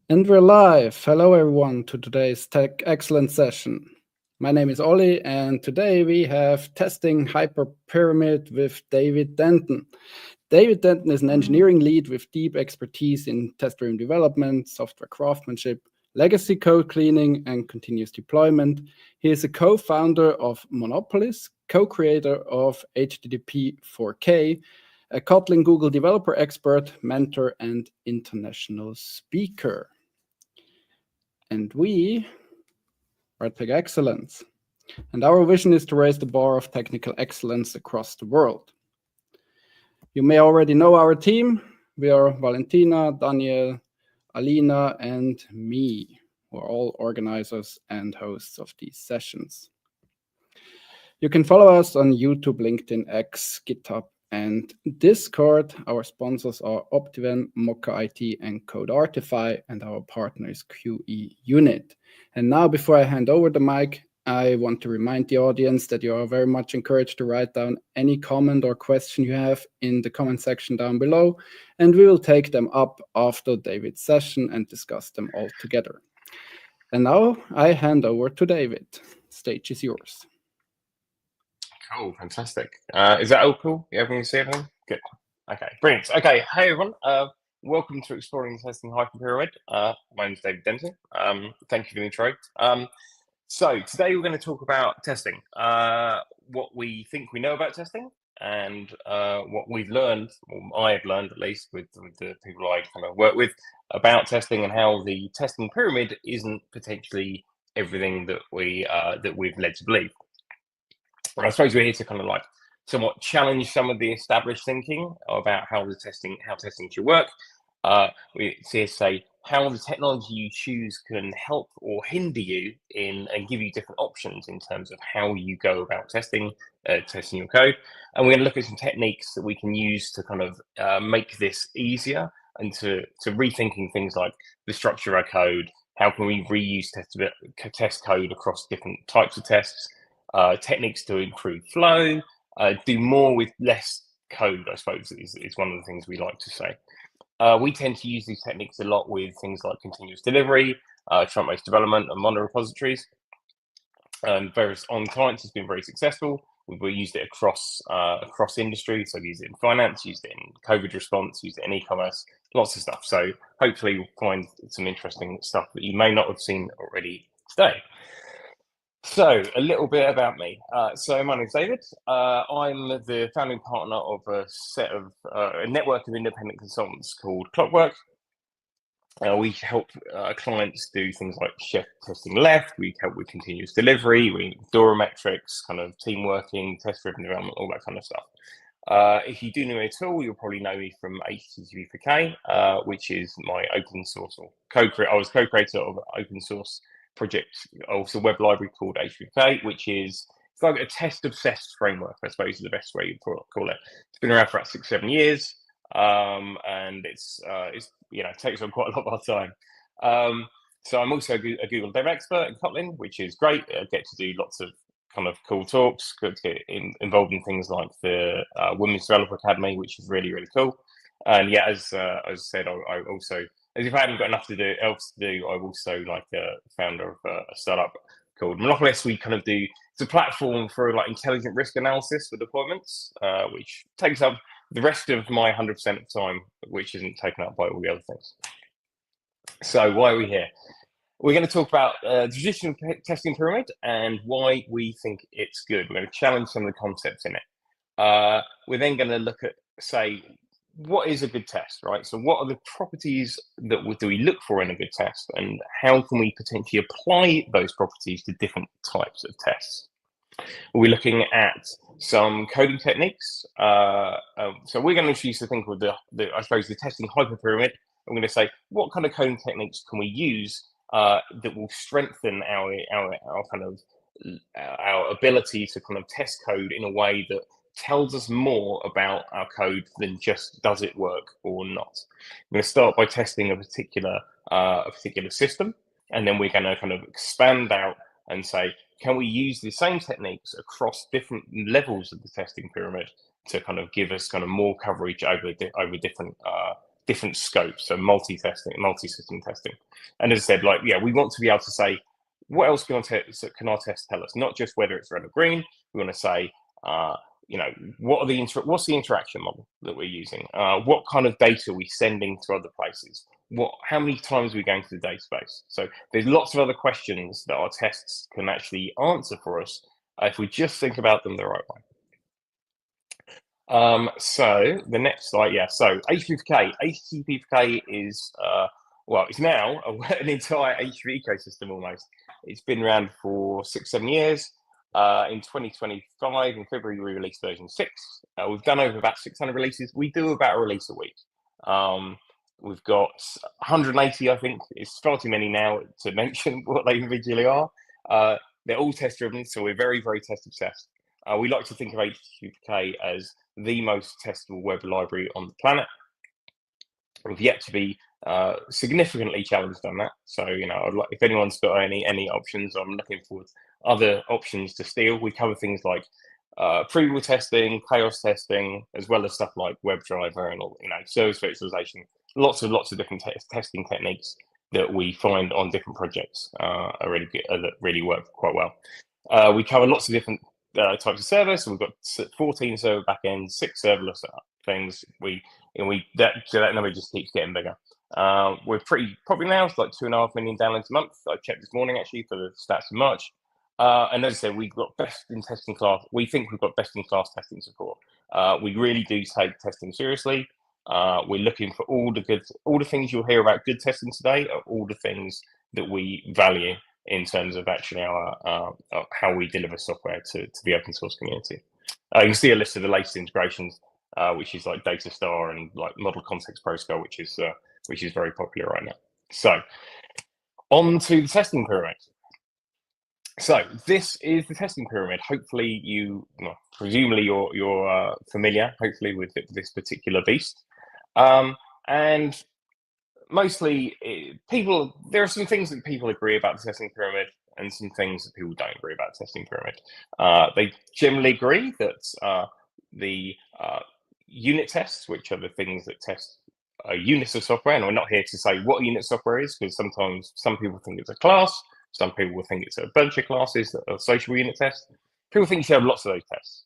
And we're live. Hello, everyone, to today's Tech Excellence session. My name is Ollie, and today we have testing Hyperpyramid with David Denton. David Denton is an engineering lead with deep expertise in test-driven development, software craftsmanship, legacy code cleaning, and continuous deployment. He is a co-founder of Monopolis, co-creator of HTTP 4K, a Kotlin Google developer expert, mentor, and international speaker. And we are Tech Excellence. And our vision is to raise the bar of technical excellence across the world. You may already know our team. We are Valentina, Daniel, Alina, and me, who are all organizers and hosts of these sessions. You can follow us on YouTube, LinkedIn, X, GitHub, and Discord. Our sponsors are Optiven, Mocha IT, and CodeArtify, and our partner is QE Unit. And now, before I hand over the mic, I want to remind the audience that you are very much encouraged to write down any comment or question you have in the comment section down below, and we will take them up after David's session and discuss them all together. And now I hand over to David. Stage is yours. Cool, fantastic. Is that all cool? Everyone see everything? Good. Okay, brilliant. Okay, hey everyone. Welcome to Exploring and Testing Hyperpyramid. My name is David Denton. Thank you for the intro. So today we're going to talk about testing, what we think we know about testing, and what we've learned, or I have learned at least with the people I kind of work with about testing, and how the testing pyramid isn't potentially everything that we've led to believe. I suppose we're here to kind of like somewhat challenge some of the established thinking about how testing should work. We see say how the technology you choose can help or hinder you and give you different options in terms of how you go about testing your code. And we're going to look at some techniques that we can use to kind of make this easier, and to rethinking things like the structure of our code. How can we reuse test code across different types of tests? Techniques to improve flow, do more with less code, I suppose, is one of the things we like to say. We tend to use these techniques a lot with things like continuous delivery, trunk-based development, and mono repositories. Various on clients has been very successful. We've used it across industry, so we've used it in finance, used it in COVID response, used it in e-commerce, lots of stuff. So hopefully you'll find some interesting stuff that you may not have seen already today. So a little bit about me. So my name is David. I'm the founding partner of a network of independent consultants called Clockwork. We help clients do things like chef testing left. We help with continuous delivery, DORA metrics, kind of team working, test-driven development, all that kind of stuff. If you do know me at all, you'll probably know me from HTTP 4K, which is my open source I was co-creator of an open source project, also web library called HTTP, which is it's like a test-obsessed framework, I suppose is the best way you call it. It's been around for about 6-7 years, and it's it takes on quite a lot of our time. So I'm also a Google Dev expert in Kotlin, which is great. I get to do lots of kind of cool talks, good to get involved in things like the Women's Developer Academy, which is really, really cool. And yeah, as I said, I also, as if I hadn't got enough else to do, I'm also like a founder of a startup called Monopolis. We kind of do, it's a platform for like intelligent risk analysis for deployments, which takes up the rest of my 100% of time, which isn't taken up by all the other things. So why are we here? We're going to talk about the traditional testing pyramid and why we think it's good. We're going to challenge some of the concepts in it. We're then going to look at, say, what is a good test, right? So what are the properties that do we look for in a good test, and how can we potentially apply those properties to different types of tests? We're looking at some coding techniques. So we're going to introduce the thing called I suppose the testing hyperpyramid. I'm going to say, what kind of coding techniques can we use that will strengthen our kind of our ability to kind of test code in a way that tells us more about our code than just does it work or not. I'm going to start by testing a particular system, and then we're going to kind of expand out and say, can we use the same techniques across different levels of the testing pyramid to kind of give us kind of more coverage over different different scopes, so multi-testing, multi-system testing. And as I said, like, yeah, we want to be able to say, what else can our test tell us? Not just whether it's red or green. We want to say, you know, what's the interaction model that we're using? What kind of data are we sending to other places? How many times are we going to the database? So there's lots of other questions that our tests can actually answer for us if we just think about them the right way. So the next slide, yeah. So HTTP/K is well, it's now an entire HTTP ecosystem almost. It's been around for 6-7 years. In 2025, in February, we released version 6. We've done over about 600 releases. We do about a release a week. We've got 180, I think. It's far too many now to mention what they individually are. They're all test driven, so we're very, very test obsessed. We like to think of HTTP/K as the most testable web library on the planet. We've yet to be significantly challenged on that. So, you know, if anyone's got any options, I'm looking forward to other options to steal. We cover things like approval testing, chaos testing, as well as stuff like WebDriver and all, you know, service virtualization. Lots of different testing techniques that we find on different projects are really good, that really work quite well. We cover lots of different types of servers. So we've got 14 server backends, 6 serverless things. That number just keeps getting bigger. We're pretty popular now. It's like 2.5 million downloads a month. I checked this morning actually for the stats of March. And as I said, we've got best in testing class. We think we've got best in class testing support. We really do take testing seriously. We're looking for all the things you'll hear about good testing today are all the things that we value in terms of actually how we deliver software to the open source community. You can see a list of the latest integrations, which is like DataStar and like Model Context Protocol, which is very popular right now. So on to the testing pyramid. So this is the testing pyramid. Hopefully presumably you're familiar, hopefully, with this particular beast. And mostly there are some things that people agree about the testing pyramid and some things that people don't agree about the testing pyramid. They generally agree that the unit tests, which are the things that test units of software, and we're not here to say what a unit software is, because sometimes some people think it's a class, some people will think it's a bunch of classes that are social unit tests. People think you should have lots of those tests.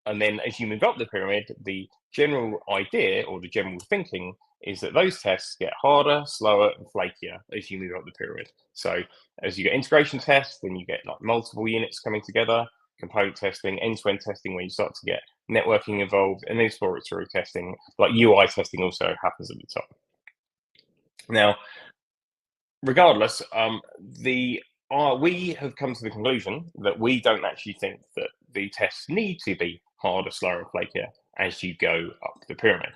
And then as you move up the pyramid, the general idea or the general thinking is that those tests get harder, slower, and flakier as you move up the pyramid. So as you get integration tests, then you get like multiple units coming together, component testing, end-to-end testing, where you start to get networking involved, and then exploratory testing, like UI testing also happens at the top. Now, regardless, we have come to the conclusion that we don't actually think that the tests need to be harder, slower, and flakier as you go up the pyramid.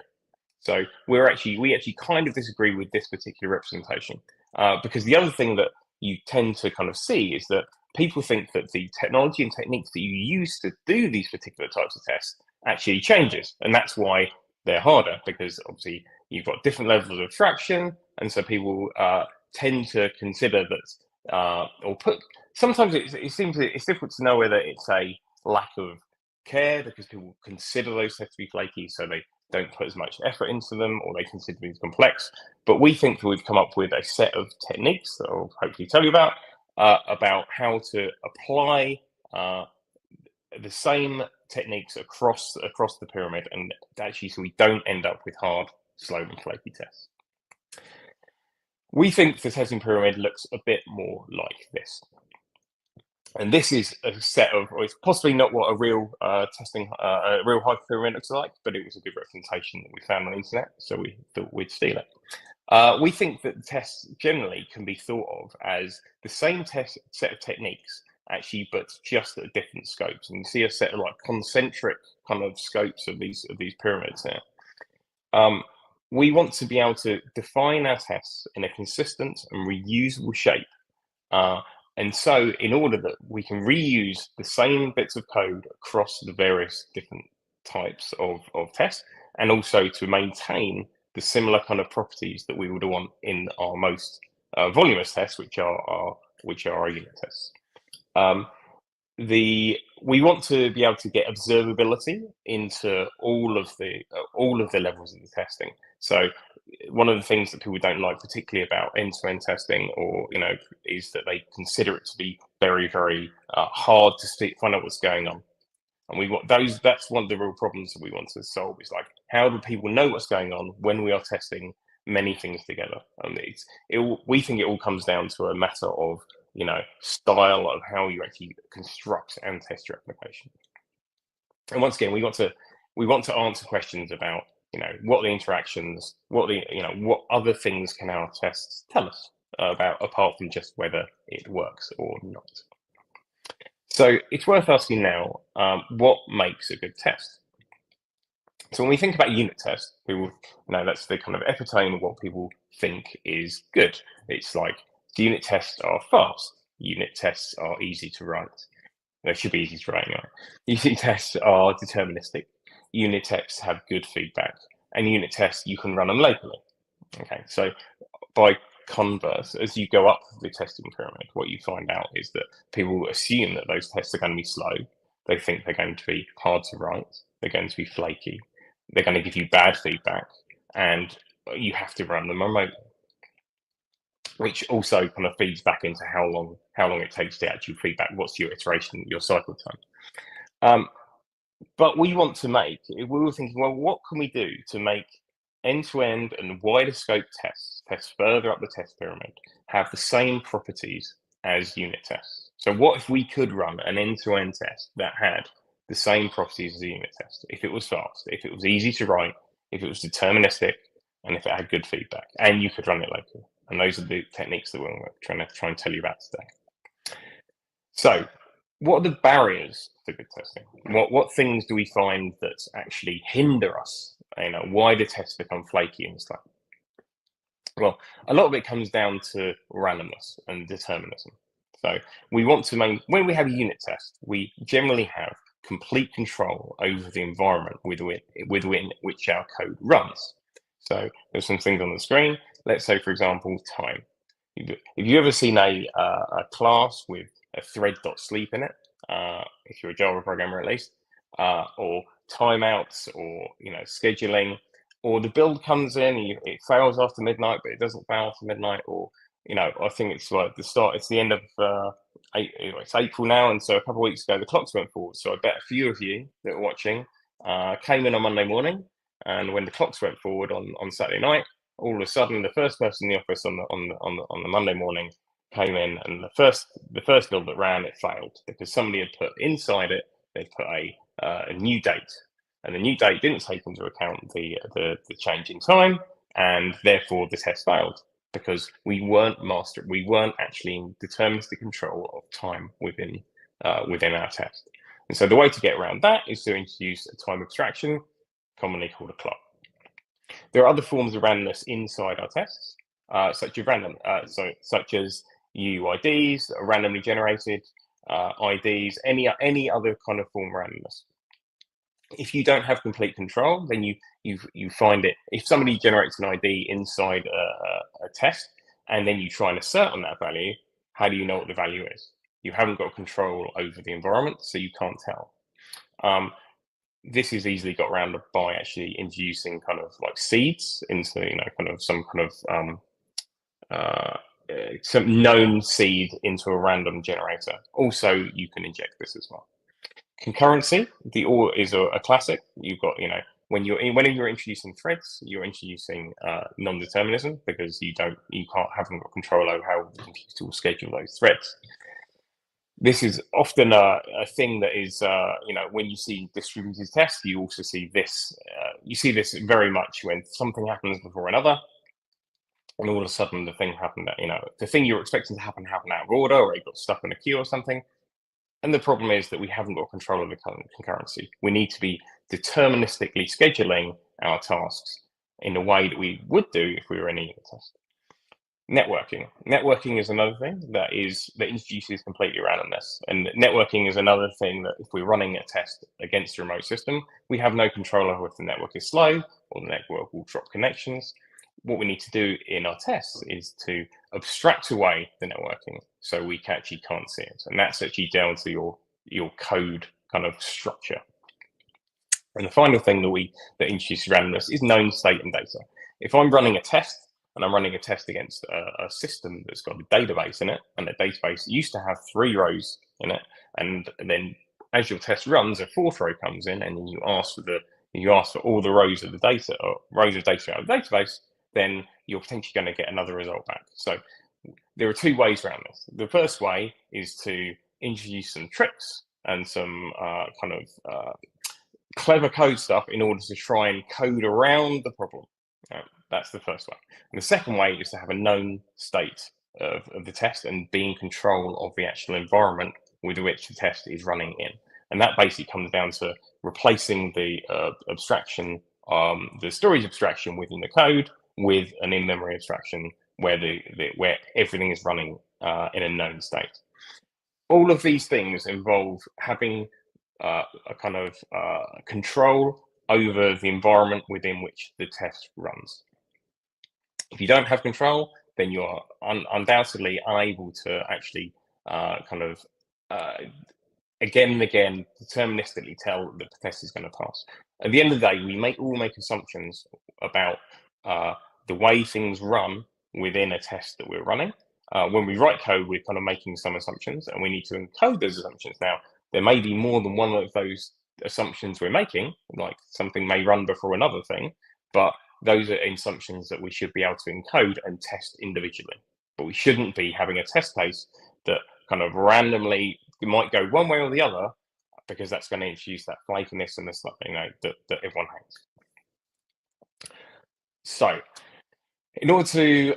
So we actually kind of disagree with this particular representation, because the other thing that you tend to kind of see is that people think that the technology and techniques that you use to do these particular types of tests actually changes, and that's why they're harder, because obviously you've got different levels of abstraction, and so people tend to consider that sometimes it seems it's difficult to know whether it's a lack of care because people consider those tests to be flaky, so they don't put as much effort into them, or they consider them complex. But we think that we've come up with a set of techniques that I'll hopefully tell you about how to apply the same techniques across the pyramid, and actually so we don't end up with hard, slow, and flaky tests. We think the testing pyramid looks a bit more like this. And this is a set of, or it's possibly not what a real Hyperpyramid looks like, but it was a good representation that we found on the internet, so we thought we'd steal it. We think that the tests generally can be thought of as the same set of techniques, actually, but just at different scopes. And you see a set of like concentric kind of scopes of these pyramids here. We want to be able to define our tests in a consistent and reusable shape. And so in order that we can reuse the same bits of code across the various different types of tests, and also to maintain the similar kind of properties that we would want in our most voluminous tests, which are our unit tests. we want to be able to get observability into all of the levels of the testing. So one of the things that people don't like particularly about end-to-end testing, or is that they consider it to be very, very hard to find out what's going on. And we want those. That's one of the real problems that we want to solve. Is like, how do people know what's going on when we are testing many things together? And we think it all comes down to a matter of style of how you actually construct and test your application. And once again, we want to answer questions about what the interactions, what other things can our tests tell us about, apart from just whether it works or not. So it's worth asking now, what makes a good test? So when we think about unit tests, people that's the kind of epitome of what people think is good. It's like, unit tests are fast. Unit tests are easy to write. They should be easy to write anyway. Unit tests are deterministic. Unit tests have good feedback. And unit tests, you can run them locally. Okay, so by converse, as you go up the testing pyramid, what you find out is that people assume that those tests are going to be slow. They think they're going to be hard to write. They're going to be flaky. They're going to give you bad feedback. And you have to run them remotely, which also kind of feeds back into how long it takes to actually feedback. What's your iteration, your cycle time? But we were thinking, well, what can we do to make end-to-end and wider scope tests further up the test pyramid have the same properties as unit tests? So what if we could run an end-to-end test that had the same properties as a unit test? If it was fast, if it was easy to write, if it was deterministic, and if it had good feedback, and you could run it locally. And those are the techniques that we're trying to tell you about today. So what are the barriers to good testing? What things do we find that actually hinder us? Why do tests become flaky and slow? Well, a lot of it comes down to randomness and determinism. So we want to when we have a unit test, we generally have complete control over the environment within which our code runs. So there's some things on the screen. Let's say, for example, time. If you ever seen a class with a thread.sleep in it, if you're a Java programmer at least, or timeouts, or scheduling, or the build comes in, it fails after midnight, but it doesn't fail after midnight, or I think it's like it's the end of it's April now, and so a couple of weeks ago the clocks went forward. So I bet a few of you that are watching came in on Monday morning, and when the clocks went forward on Saturday night, all of a sudden the first person in the office on the Monday morning came in, and the first build that ran, it failed because somebody had put inside it, they'd put a new date, and the new date didn't take into account the change in time, and therefore the test failed because we weren't actually in deterministic control of time within our test. And so the way to get around that is to introduce a time abstraction, commonly called a clock. There are other forms of randomness inside our tests, such as UIDs, randomly generated IDs, any other kind of form of randomness. If you don't have complete control, then you find it. If somebody generates an ID inside a test, and then you try and assert on that value, how do you know what the value is? You haven't got control over the environment, so you can't tell. This is easily got around by actually introducing kind of like seeds into some known seed into a random generator. Also, you can inject this as well. Concurrency, is a classic. You've got whenever you're introducing threads, you're introducing non-determinism because haven't got control over how the computer will schedule those threads. This is often a thing that is, when you see distributed tests, you also see this. You see this very much when something happens before another, and all of a sudden the thing happened that, the thing you're expecting to happen out of order, or it got stuck in a queue or something. And the problem is that we haven't got control of the concurrency. We need to be deterministically scheduling our tasks in a way that we would do if we were in a unit test. Networking is another thing that introduces completely randomness. And networking is another thing that if we're running a test against a remote system, we have no control over if the network is slow or the network will drop connections. What we need to do in our tests is to abstract away the networking so we actually can't see it. And that's actually down to your your code kind of structure. And the final thing that introduces randomness is known state and data. If I'm running a test and I'm running a test against a system that's got a database in it, and the database used to have 3 rows in it, and then as your test runs, a 4th row comes in, and you ask for all the rows of the data or rows of data out of the database, then you're potentially going to get another result back. So there are 2 ways around this. The first way is to introduce some tricks and some kind of clever code stuff in order to try and code around the problem. That's the first way. And the second way is to have a known state of the test and be in control of the actual environment with which the test is running in. And that basically comes down to replacing the abstraction, the storage abstraction within the code with an in-memory abstraction where where everything is running in a known state. All of these things involve having a kind of control over the environment within which the test runs. If you don't have control, then you are undoubtedly unable to actually again and again deterministically tell that the test is going to pass. At the end of the day, we all make assumptions about the way things run within a test that we're running. When we write code, we're kind of making some assumptions, and we need to encode those assumptions. Now, there may be more than one of those assumptions we're making, like something may run before another thing, but those are assumptions that we should be able to encode and test individually. But we shouldn't be having a test case that kind of randomly might go one way or the other, because that's going to introduce that flakiness and this, that everyone hates. So, in order to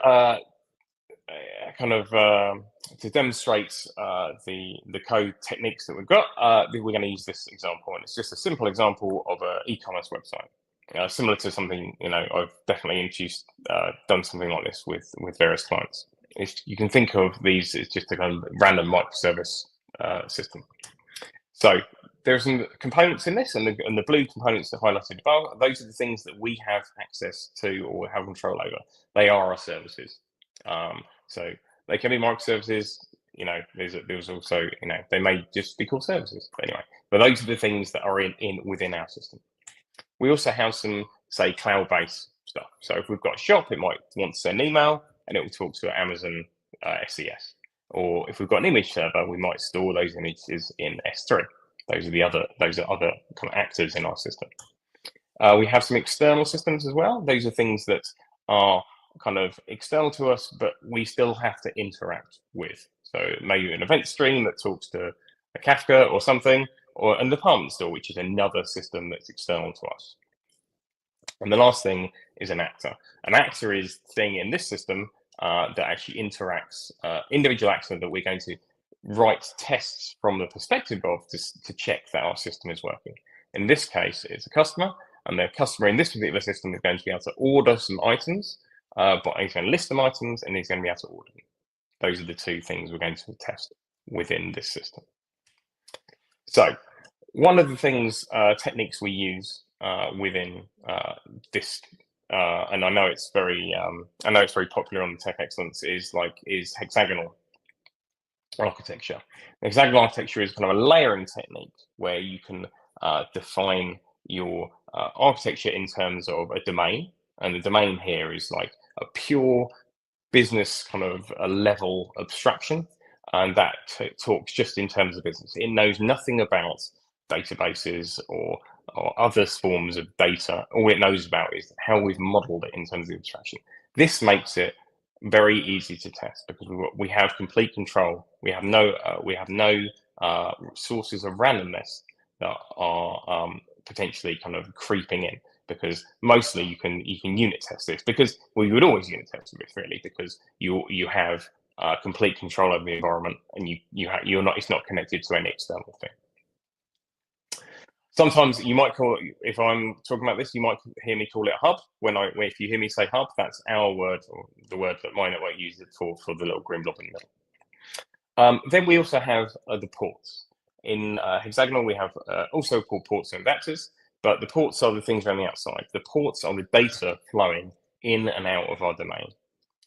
to demonstrate the code techniques that we've got, we're going to use this example, and it's just a simple example of an e-commerce website. Similar to something, I've definitely done something like this with various clients. If you can think of these as just a kind of random microservice system. So there are some components in this, and the blue components that are highlighted above, those are the things that we have access to or have control over. They are our services. So they can be microservices. There's also, they may just be called services. But anyway, but those are the things that are within our system. We also have some, say, cloud-based stuff. So if we've got a shop, it might want to send an email, and it will talk to Amazon SES. Or if we've got an image server, we might store those images in S3. Those are other kind of actors in our system. We have some external systems as well. Those are things that are kind of external to us, but we still have to interact with. So maybe an event stream that talks to a Kafka or something, or a department store, which is another system that's external to us. And the last thing is an actor. An actor is the thing in this system that actually interacts, individual actor that we're going to write tests from the perspective of to check that our system is working. In this case, it's a customer, and the customer in this particular system is going to be able to order some items, but he's going to list some items, and he's going to be able to order them. Those are the 2 things we're going to test within this system. So one of the things, techniques we use within this, and I know it's very popular on the Tech Excellence, is hexagonal architecture. Hexagonal architecture is kind of a layering technique where you can define your architecture in terms of a domain, and the domain here is like a pure business kind of a level abstraction, and that talks just in terms of business. It knows nothing about databases or other forms of data. All it knows about is how we've modeled it in terms of abstraction. This makes it very easy to test because we have complete control. We have no sources of randomness that are potentially kind of creeping in, because mostly you can unit test this, because we would always unit test this really, because you have complete control over the environment, and it's not connected to any external thing. Sometimes you might call it, if I'm talking about this, you might hear me call it a hub. If you hear me say hub, that's our word, or the word that my network uses it for the little green blob in the middle. Then we also have the ports. In Hexagonal, we have also called ports and adapters, but the ports are the things around the outside. The ports are the data flowing in and out of our domain.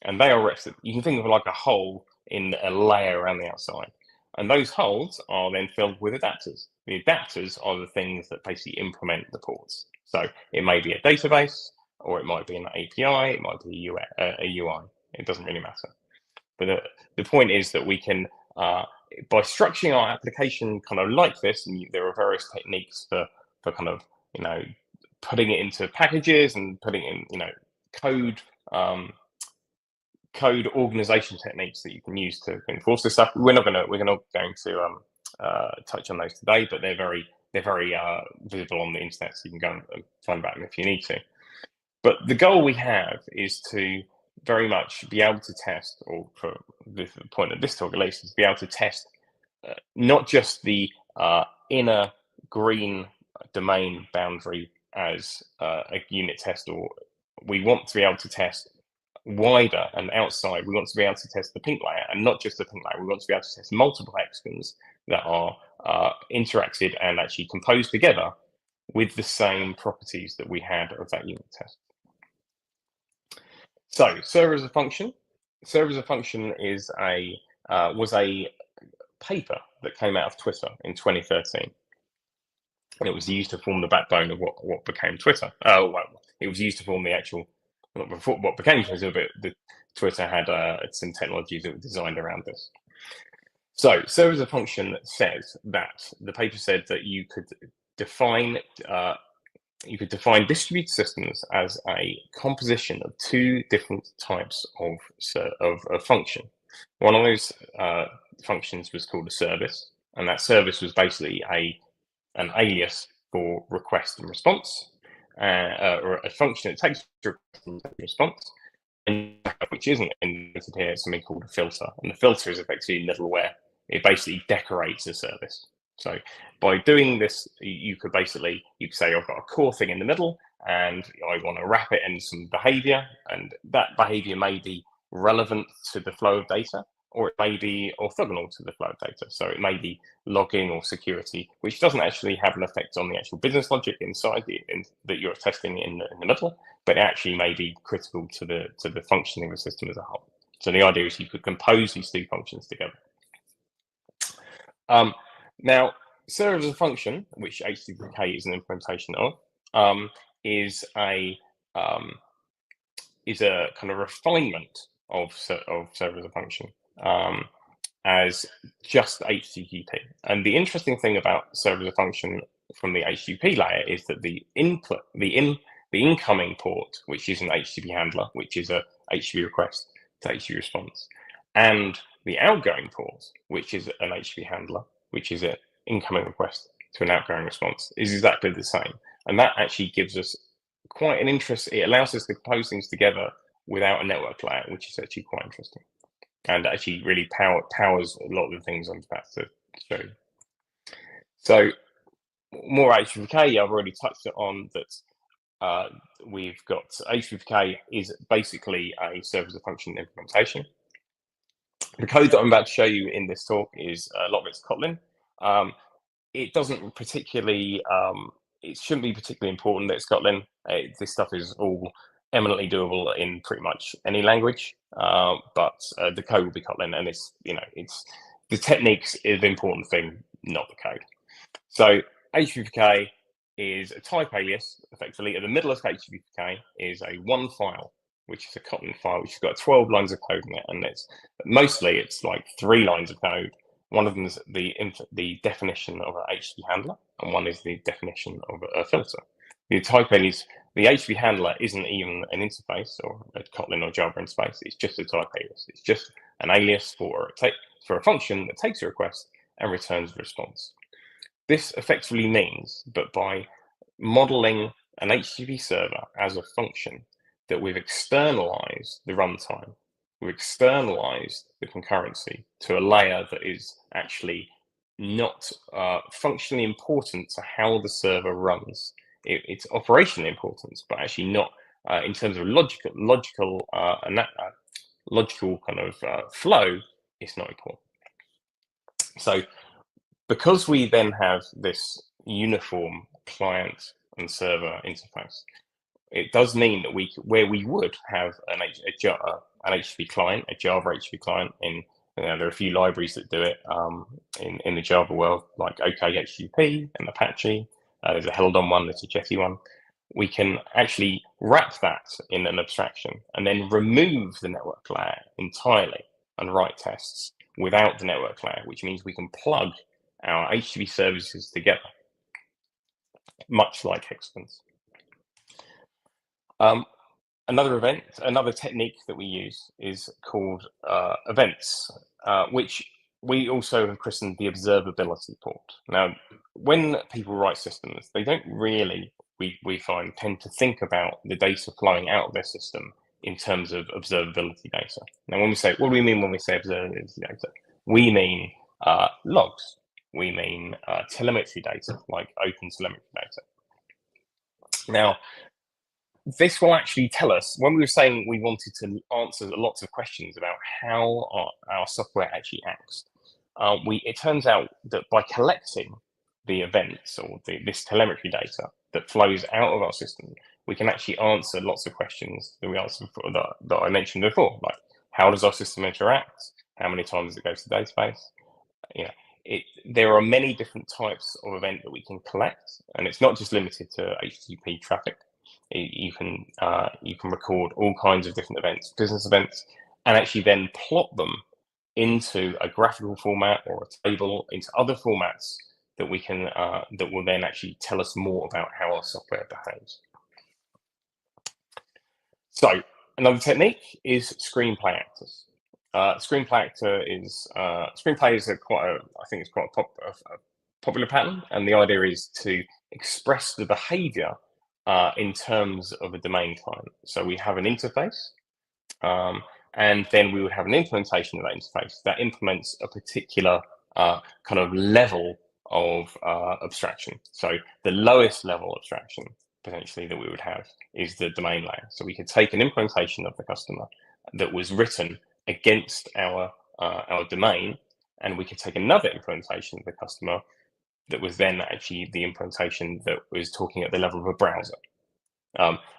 And they are rested. You can think of it like a hole in a layer around the outside. And those holes are then filled with adapters. The adapters are the things that basically implement the ports. So it may be a database, or it might be an API, it might be a UI. It doesn't really matter. But the point is that we can, by structuring our application kind of like this, and there are various techniques for kind of, putting it into packages and putting it in, code organization techniques that you can use to enforce this stuff. We're not going to touch on those today, but they're very visible on the internet, so you can go and find about them if you need to. But the goal we have is to very much be able to test, or for the point of this talk at least, is to be able to test not just the inner green domain boundary as a unit test, or we want to be able to test wider and outside. We want to be able to test the pink layer, and not just the pink layer. We want to be able to test multiple hexagons that are interacted and actually composed together with the same properties that we had of that unit test. So, server as a function. Server as a function is was a paper that came out of Twitter in 2013. And it was used to form the backbone of what became Twitter. Well, it was used to form the actual, before what became Twitter, but the Twitter had some technologies that were designed around this. So, server as a function says that the paper said that you could define distributed systems as a composition of two different types of a function. One of those functions was called a service, and that service was basically an alias for request and response, or a function that takes request and response, and which isn't invented here, something called a filter. And the filter is effectively middleware. It basically decorates a service. So by doing this, you could say, I've got a core thing in the middle, and I want to wrap it in some behavior, and that behavior may be relevant to the flow of data, or it may be orthogonal to the flow of data. So it may be logging or security, which doesn't actually have an effect on the actual business logic inside that you're testing in the middle, but it actually may be critical to the functioning of the system as a whole. So the idea is you could compose these two functions together. Now, server as a function, which HTTP is an implementation of, is a kind of refinement of server as a function as just HTTP. And the interesting thing about server as a function from the HTTP layer is that the input, the incoming port, which is an HTTP handler, which is a HTTP request to HTTP response, and the outgoing port, which is an HTTP handler, which is an incoming request to an outgoing response, is exactly the same. And that actually gives us quite an interest. It allows us to compose things together without a network layer, which is actually quite interesting. And actually really powers a lot of the things I'm about to show you. So more HTTP, I've already touched on that. We've got HTTP is basically a server as a function implementation. The code that I'm about to show you in this talk is a lot of it's Kotlin. It doesn't particularly, it shouldn't be particularly important that it's Kotlin. This stuff is all eminently doable in pretty much any language, but the code will be Kotlin, and it's the techniques is the important thing, not the code. So HTTP is a type alias. Effectively, at the middle of HTTP is a one file, which is a Kotlin file, which has got 12 lines of code in it, and it's like 3 lines of code. One of them is the definition of an HTTP handler, and one is the definition of a filter. The type alias, the HTTP handler isn't even an interface or a Kotlin or Java interface. It's just a type alias. It's just an alias for a function that takes a request and returns a response. This effectively means that by modeling an HTTP server as a function, that we've externalized the runtime, we've externalized the concurrency to a layer that is actually not functionally important to how the server runs. It's operationally important, but actually not in terms of logical kind of flow. It's not important. So, because we then have this uniform client and server interface, it does mean that where we would have an HTTP client, a Java HTTP client in there are a few libraries that do it in the Java world, like OKHTTP and Apache. There's a held on one, there's a Jetty one. We can actually wrap that in an abstraction and then remove the network layer entirely and write tests without the network layer, which means we can plug our HTTP services together, much like Hexagons. Another technique that we use is called events, which we also have christened the observability port. Now, when people write systems, they don't really, we find, tend to think about the data flowing out of their system in terms of observability data. Now, when we say, what do we mean when we say observability data? We mean logs. We mean telemetry data, like open telemetry data. Now, this will actually tell us, when we were saying we wanted to answer lots of questions about how our software actually acts, it turns out that by collecting the events or this telemetry data that flows out of our system, we can actually answer lots of questions that we answered before, that I mentioned before, like how does our system interact? How many times does it go to the database? There are many different types of event that we can collect, and it's not just limited to HTTP traffic. You can record all kinds of different events, business events, and actually then plot them into a graphical format or a table, into other formats that we can that will then actually tell us more about how our software behaves. So another technique is screenplay actors. Screenplay actor is screenplay is I think it's quite a popular pattern, and the idea is to express the behavior in terms of a domain client. So we have an interface, and then we would have an implementation of that interface that implements a particular kind of level of abstraction. So the lowest level abstraction potentially that we would have is the domain layer. So we could take an implementation of the customer that was written against our domain, and we could take another implementation of the customer that was then actually the implementation that was talking at the level of a browser,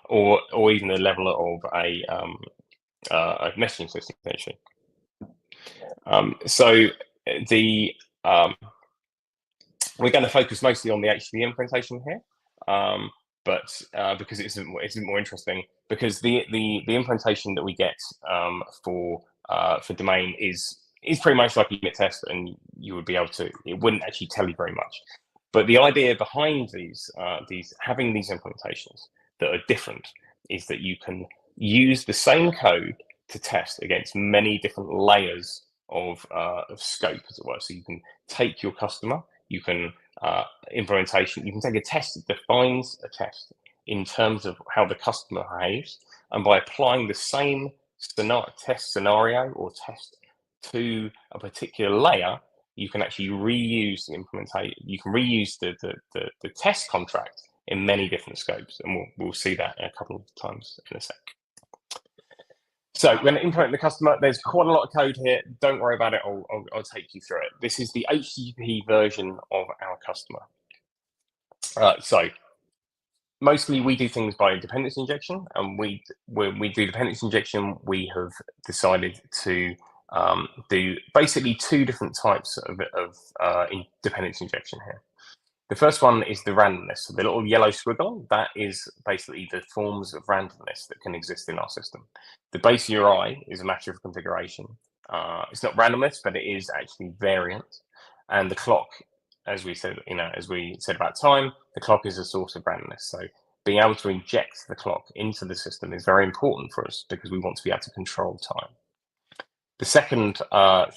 or even the level of a messaging system, essentially. So we're going to focus mostly on the HTTP implementation here, but because it's more interesting, because the implementation that we get for domain is pretty much like a unit test, and you would be able to, it wouldn't actually tell you very much. But the idea behind having these implementations that are different is that you can use the same code to test against many different layers of scope, as it were. So you can take your customer, you can you can take a test that defines a test in terms of how the customer behaves, and by applying the same test scenario or test to a particular layer, you can actually reuse the implementation. You can reuse the test contract in many different scopes, and we'll see that a couple of times in a sec. So when implementing the customer, there's quite a lot of code here. Don't worry about it. I'll take you through it. This is the HTTP version of our customer. So mostly we do things by dependency injection, and when we do dependency injection, we have decided to do basically two different types of dependency injection here. The first one is the randomness. So the little yellow squiggle, that is basically the forms of randomness that can exist in our system. The base URI is a matter of configuration. It's not randomness, but it is actually variant. And the clock, as we said, about time, the clock is a source of randomness. So being able to inject the clock into the system is very important for us because we want to be able to control time. The second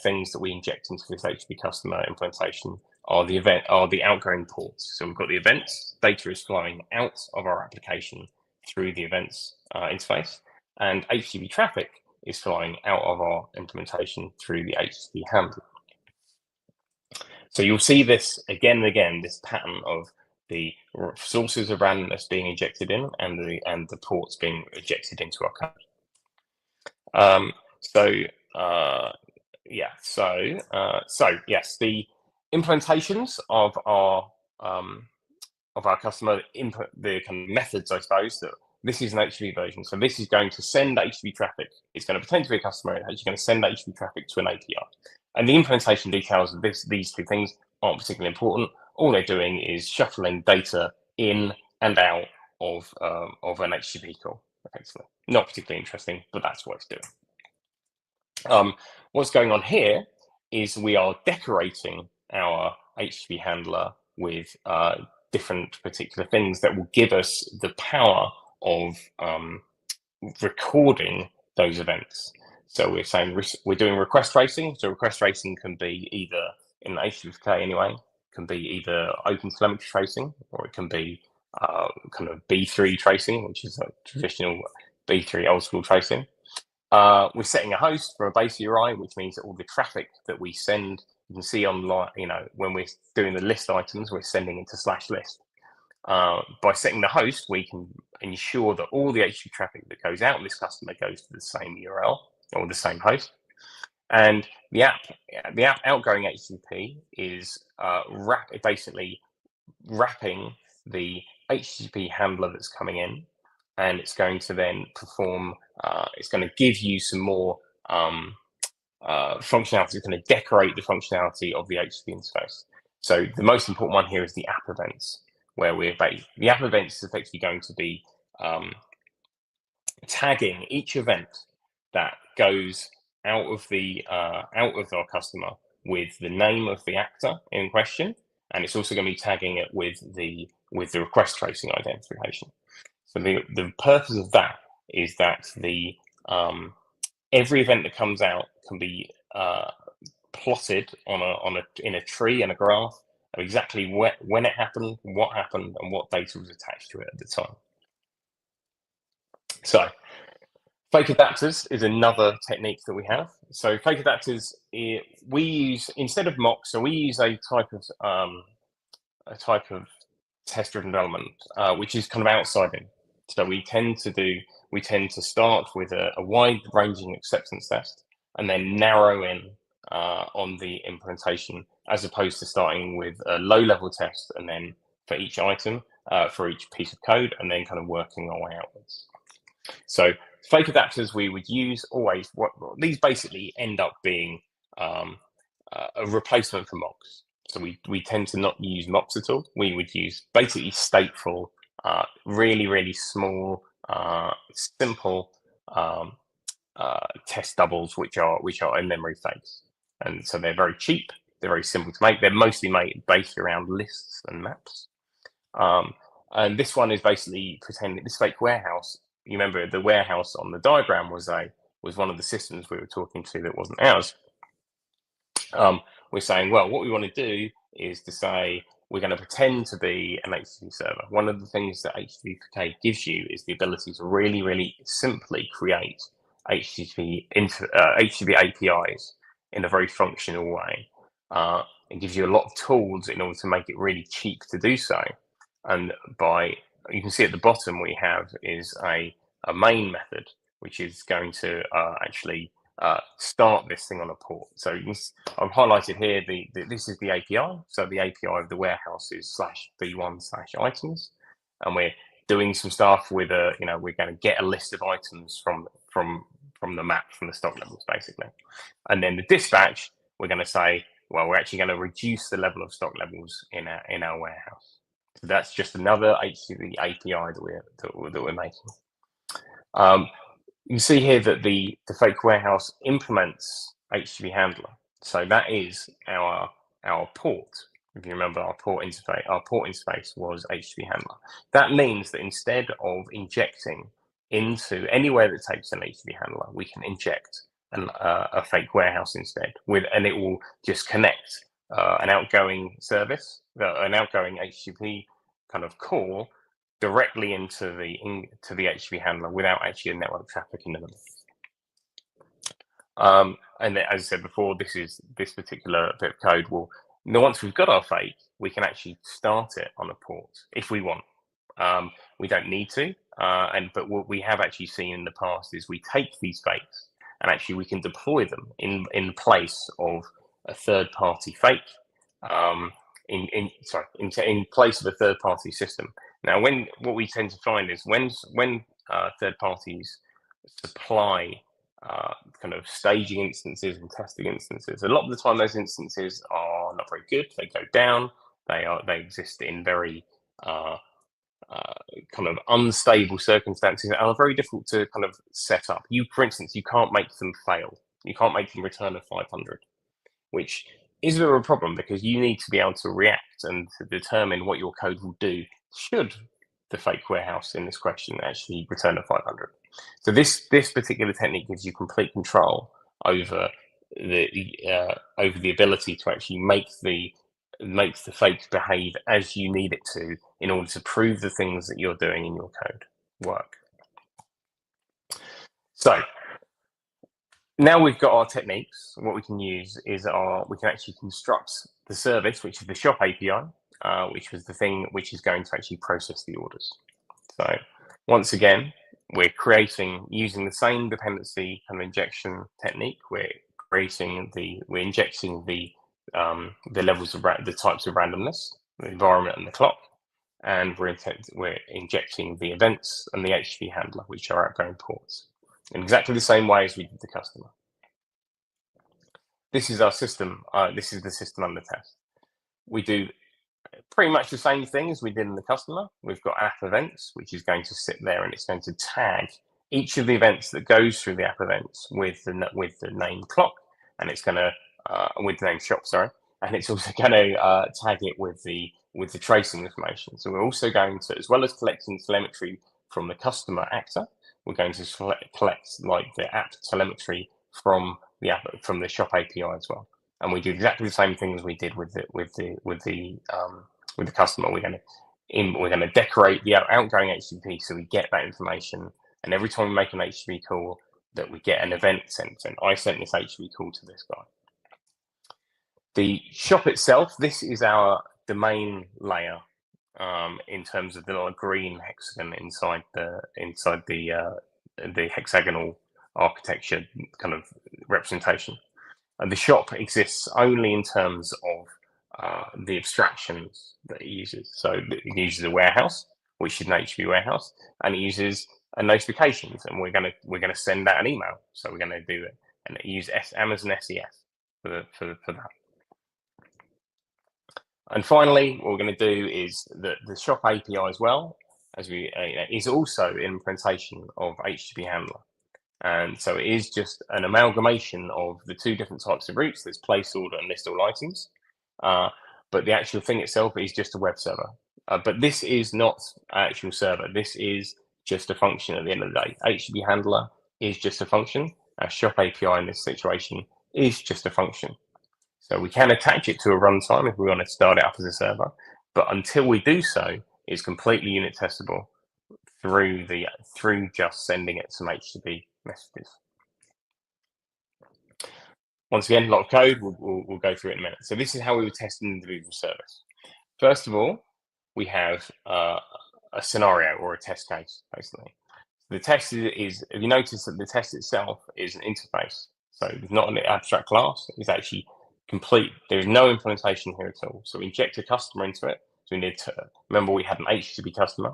things that we inject into this HTTP customer implementation are the outgoing ports. So we've got the events, data is flowing out of our application through the events interface, and HTTP traffic is flowing out of our implementation through the HTTP handler. So you'll see this again and again, this pattern of the sources of randomness being injected in and the ports being injected into our code. Yes, the implementations of our customer input, the kind of methods, I suppose, that this is an HTTP version. So this is going to send HTTP traffic. It's going to pretend to be a customer. It's actually going to send HTTP traffic to an API. And the implementation details of these two things aren't particularly important. All they're doing is shuffling data in and out of an HTTP call, effectively. Not particularly interesting, but that's what it's doing. What's going on here is we are decorating our HTTP handler with different particular things that will give us the power of recording those events. So we're saying we're doing request tracing. So request tracing can be either, in HTTP anyway, can be either open telemetry tracing, or it can be kind of B3 tracing, which is a traditional B3 old school tracing. We're setting a host for a base URI, which means that all the traffic that we send, you can see online, when we're doing the list items, we're sending into /list. By setting the host, we can ensure that all the HTTP traffic that goes out of this customer goes to the same URL or the same host. And the app outgoing HTTP is basically wrapping the HTTP handler that's coming in, and it's going to then perform, it's going to give you some more functionality. It's going to decorate the functionality of the HTTP interface. So the most important one here is the app events, where the app events is effectively going to be tagging each event that goes out of our customer with the name of the actor in question, and it's also going to be tagging it with the request tracing identification. So the purpose of that is that the every event that comes out can be plotted in a tree and a graph of exactly when it happened, what happened, and what data was attached to it at the time. So fake adapters is another technique that we have. So fake adapters, we use, instead of mocks, so we use a type of test-driven development, which is kind of outside in. So we tend to start with a wide-ranging acceptance test and then narrow in on the implementation, as opposed to starting with a low-level test and then for each item, for each piece of code, and then kind of working our way outwards. So fake adapters we would use always, these basically end up being a replacement for mocks. So we tend to not use mocks at all. We would use basically stateful, really, really small, simple test doubles, which are in-memory fakes. And so they're very cheap. They're very simple to make. They're mostly made based around lists and maps. And this one is basically pretending this fake warehouse. You remember the warehouse on the diagram was one of the systems we were talking to that wasn't ours. We're saying, well, what we want to do is to say we're going to pretend to be an HTTP server. One of the things that HTTP gives you is the ability to really, really simply create HTTP APIs in a very functional way. It gives you a lot of tools in order to make it really cheap to do so. And you can see at the bottom we have is a main method, which is going to actually start this thing on a port. So I've highlighted here, this is the API. So the API of the warehouse is /v1/items. And we're doing some stuff with we're going to get a list of items from the map, from the stock levels, basically. And then the dispatch, we're going to say, well, we're actually going to reduce the level of stock levels in our warehouse. So that's just another HTTP API that we're making. You can see here that the fake warehouse implements HTTP handler. So that is our port. If you remember, our port interface was HTTP handler. That means that instead of injecting into anywhere that takes an HTTP handler, we can inject a fake warehouse instead, and it will just connect an outgoing service, an outgoing HTTP kind of call directly into the HTTP handler without actually a network traffic in the middle. And then, as I said before, this particular bit of code will, once we've got our fake, we can actually start it on a port if we want. We don't need to, but what we have actually seen in the past is we take these fakes and actually we can deploy them in place of a third-party fake, in place of a third-party system. Now, what we tend to find is when third parties supply kind of staging instances and testing instances. A lot of the time, those instances are not very good. They go down. They exist in very kind of unstable circumstances and are very difficult to kind of set up. For instance, you can't make them fail. You can't make them return a 500, which is a real problem because you need to be able to react and to determine what your code will do should the fake warehouse in this question actually return a 500. So this particular technique gives you complete control over the ability to actually make the fake behave as you need it to in order to prove the things that you're doing in your code work. So now we've got our techniques. What we can use is we can actually construct the service, which is the shop API, which was the thing which is going to actually process the orders. So once again, we're using the same dependency kind of injection technique. We're injecting the levels of the types of randomness, the environment and the clock, and we're injecting the events and the HTTP handler, which are outgoing ports, in exactly the same way as we did the customer. This is our system. This is the system under test. We do pretty much the same thing as we did in the customer. We've got app events, which is going to sit there and it's going to tag each of the events that goes through the app events with the name clock, and it's going to with the name shop, sorry, and it's also going to tag it with the tracing information. So we're also going to, as well as collecting telemetry from the customer actor, we're going to collect like the app telemetry from the shop API as well. And we do exactly the same thing as we did with the customer. We're going to decorate the outgoing HTTP so we get that information. And every time we make an HTTP call, that we get an event sent. And I sent this HTTP call to this guy. The shop itself, this is our domain layer in terms of the little green hexagon inside the hexagonal architecture kind of representation. And the shop exists only in terms of the abstractions that it uses. So it uses a warehouse, which is an HTTP warehouse, and it uses notifications, and we're gonna send out an email. So we're gonna do it, and use Amazon SES for that. And finally, what we're going to do is the shop API as well, is also an implementation of HTTP handler. And so it is just an amalgamation of the two different types of routes. There's place order and list all items. But the actual thing itself is just a web server. But this is not an actual server. This is just a function at the end of the day. HTTP handler is just a function. Our shop API in this situation is just a function. So we can attach it to a runtime if we want to start it up as a server, but until we do so, it's completely unit testable through just sending it some HTTP messages. Once again, a lot of code. We'll go through it in a minute. So this is how we would test an individual service. First of all, we have a scenario or a test case, basically. The test is, if you notice that the test itself is an interface, so it's not an abstract class. It's actually complete. There's no implementation here at all. So we inject a customer into it. So we need to remember we had an HTTP customer,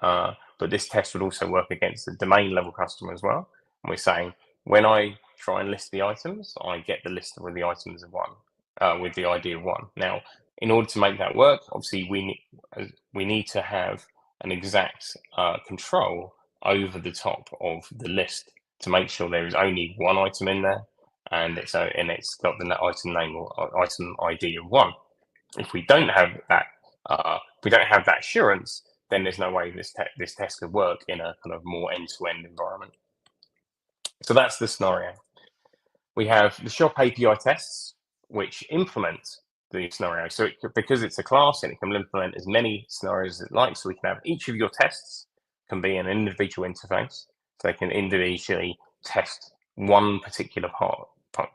but this test would also work against the domain level customer as well. And we're saying when I try and list the items, I get the list with the items of one, with the ID of one. Now, in order to make that work, obviously we need to have an exact control over the top of the list to make sure there is only one item in there. And it's got the item name or item ID of one. If we don't have that, assurance, then there's no way this test could work in a kind of more end-to-end environment. So that's the scenario. We have the shop API tests, which implement the scenario. So because it's a class, and it can implement as many scenarios as it likes. So we can have each of your tests can be an individual interface. So they can individually test one particular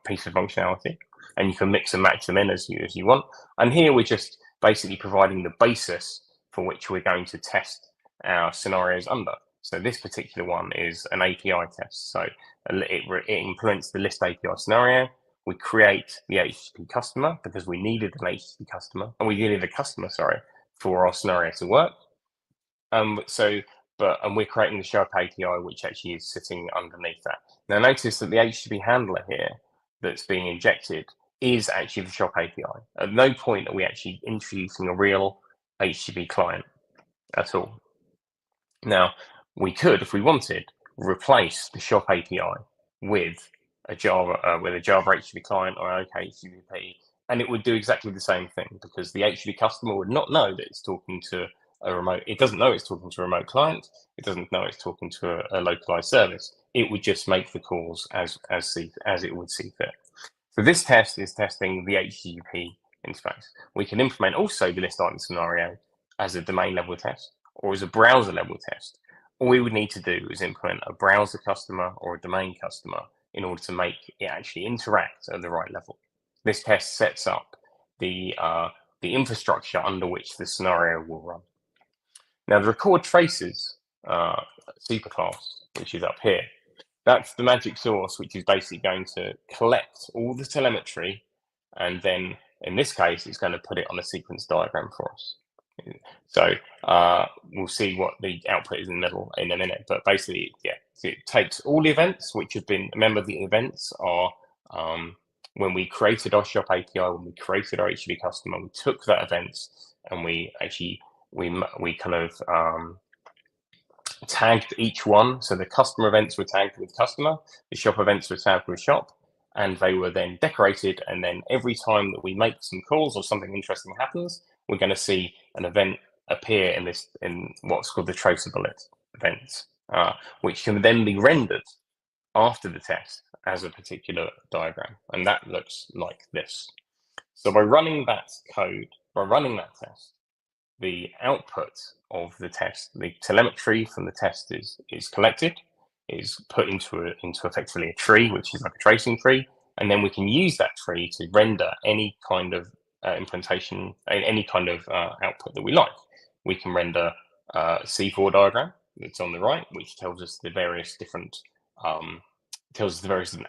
piece of functionality, and you can mix and match them in as you want. And here we're just basically providing the basis for which we're going to test our scenarios under. So this particular one is an API test. So it implements the list API scenario. We create the HTTP customer because we needed an HTTP customer, and we needed a customer, for our scenario to work. So and we're creating the shop API, which actually is sitting underneath that. Now notice that the HTTP handler here that's being injected is actually the shop API. At no point are we actually introducing a real HTTP client at all. Now, we could, if we wanted, replace the shop API with a Java HTTP client or OK HTTP, and it would do exactly the same thing, because the HTTP customer would not know that it's talking to a remote. It doesn't know it's talking to a remote client. It doesn't know it's talking to a localized service. It would just make the calls as it would see fit. So this test is testing the HTTP interface. We can implement also the list item scenario as a domain level test or as a browser level test. All we would need to do is implement a browser customer or a domain customer in order to make it actually interact at the right level. This test sets up the infrastructure under which the scenario will run. Now, the record traces superclass, which is up here, that's the magic source, which is basically going to collect all the telemetry, and then in this case, it's going to put it on a sequence diagram for us. So we'll see what the output is in the middle in a minute, but basically, yeah, so it takes all the events which have been, remember the events are when we created our shop API, when we created our HTTP customer, we took that event and we actually, we kind of tagged each one. So the customer events were tagged with customer, the shop events were tagged with shop, and they were then decorated. And then every time that we make some calls or something interesting happens, we're going to see an event appear in what's called the traceable events, which can then be rendered after the test as a particular diagram. And that looks like this. So by running that code, by running that test, the output of the test, the telemetry from the test is collected, is put into effectively a tree, which is like a tracing tree, and then we can use that tree to render any kind of implementation, any kind of output that we like. We can render a C4 diagram that's on the right, which tells us the various different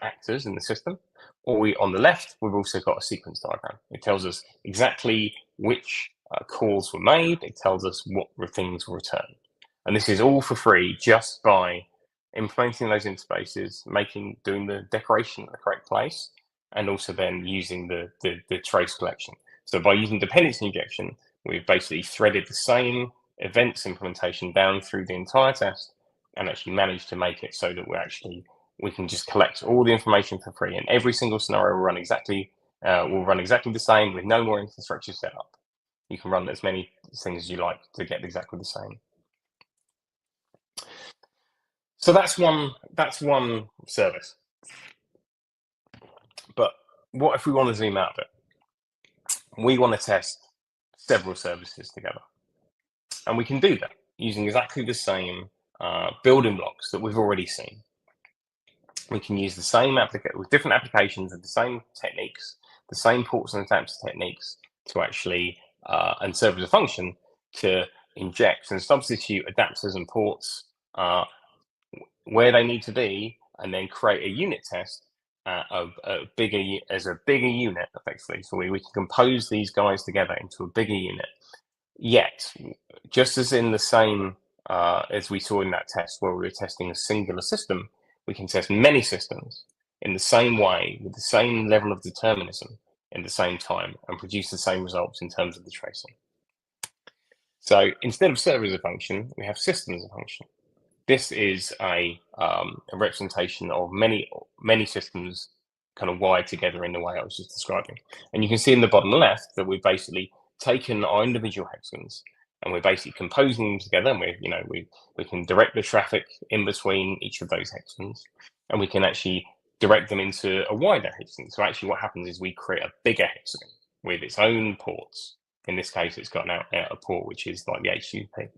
actors in the system. Or on the left, we've also got a sequence diagram. It tells us exactly which calls were made. It tells us what things were returned. And this is all for free just by implementing those interfaces, doing the decoration at the correct place, and also then using the trace collection. So by using dependency injection, we've basically threaded the same events implementation down through the entire test and actually managed to make it so that we can just collect all the information for free, and every single scenario will run exactly the same with no more infrastructure set up. You can run as many things as you like to get exactly the same. So that's one service. But what if we want to zoom out a bit? We want to test several services together, and we can do that using exactly the same building blocks that we've already seen. We can use the same with different applications with the same techniques, the same ports and adapter techniques to actually and serve as a function to inject and substitute adapters and ports where they need to be, and then create a unit test as a bigger unit, effectively. So we can compose these guys together into a bigger unit. Yet, just as in the same as we saw in that test where we were testing a singular system, we can test many systems in the same way with the same level of determinism in the same time and produce the same results in terms of the tracing. So instead of server as a function, we have system as a function. This is a representation of many systems kind of wired together in the way I was just describing. And you can see in the bottom left that we've basically taken our individual hexagons and we're basically composing them together. And we can direct the traffic in between each of those hexagons, and we can actually direct them into a wider hexagon. So actually what happens is we create a bigger hexagon with its own ports. In this case, it's got a port which is like the HTTP,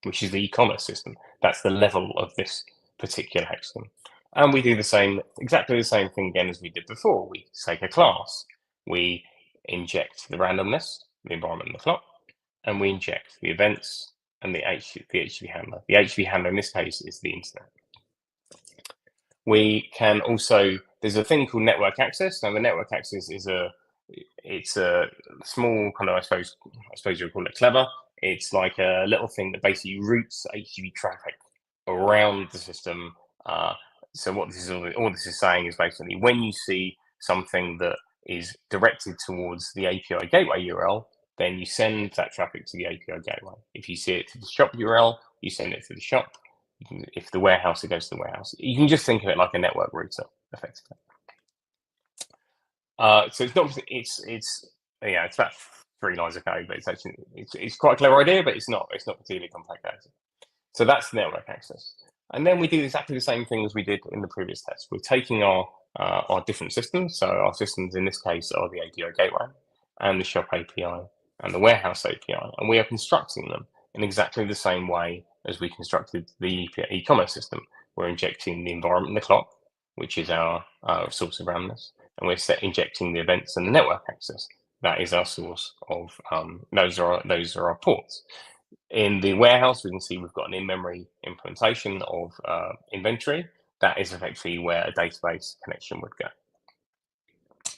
which is the e-commerce system. That's the level of this particular hexagon. And we do exactly the same thing again as we did before. We take a class, we inject the randomness, the environment and the clock, and we inject the events and the HTTP handler. The HTTP handler in this case is the internet. We can also, there's a thing called network access. Now the network access is it's a small kind of, I suppose you would call it clever. It's like a little thing that basically routes HTTP traffic around the system. So what all this is saying is basically when you see something that is directed towards the API gateway URL, then you send that traffic to the API gateway. If you see it to the shop URL, you send it to the shop. If the warehouse, it goes to the warehouse. You can just think of it like a network router, effectively. So it's not. It's about 3 lines of code, but it's actually it's quite a clever idea, but it's not particularly complicated. So that's network access. And then we do exactly the same thing as we did in the previous test. We're taking our different systems. So our systems in this case are the API gateway and the shop API and the warehouse API, and we are constructing them in exactly the same way as we constructed the e-commerce system. We're injecting the environment and the clock, which is our source of randomness, and we're injecting the events and the network access. That is our source of those are our ports. In the warehouse, we can see we've got an in-memory implementation of inventory. That is effectively where a database connection would go.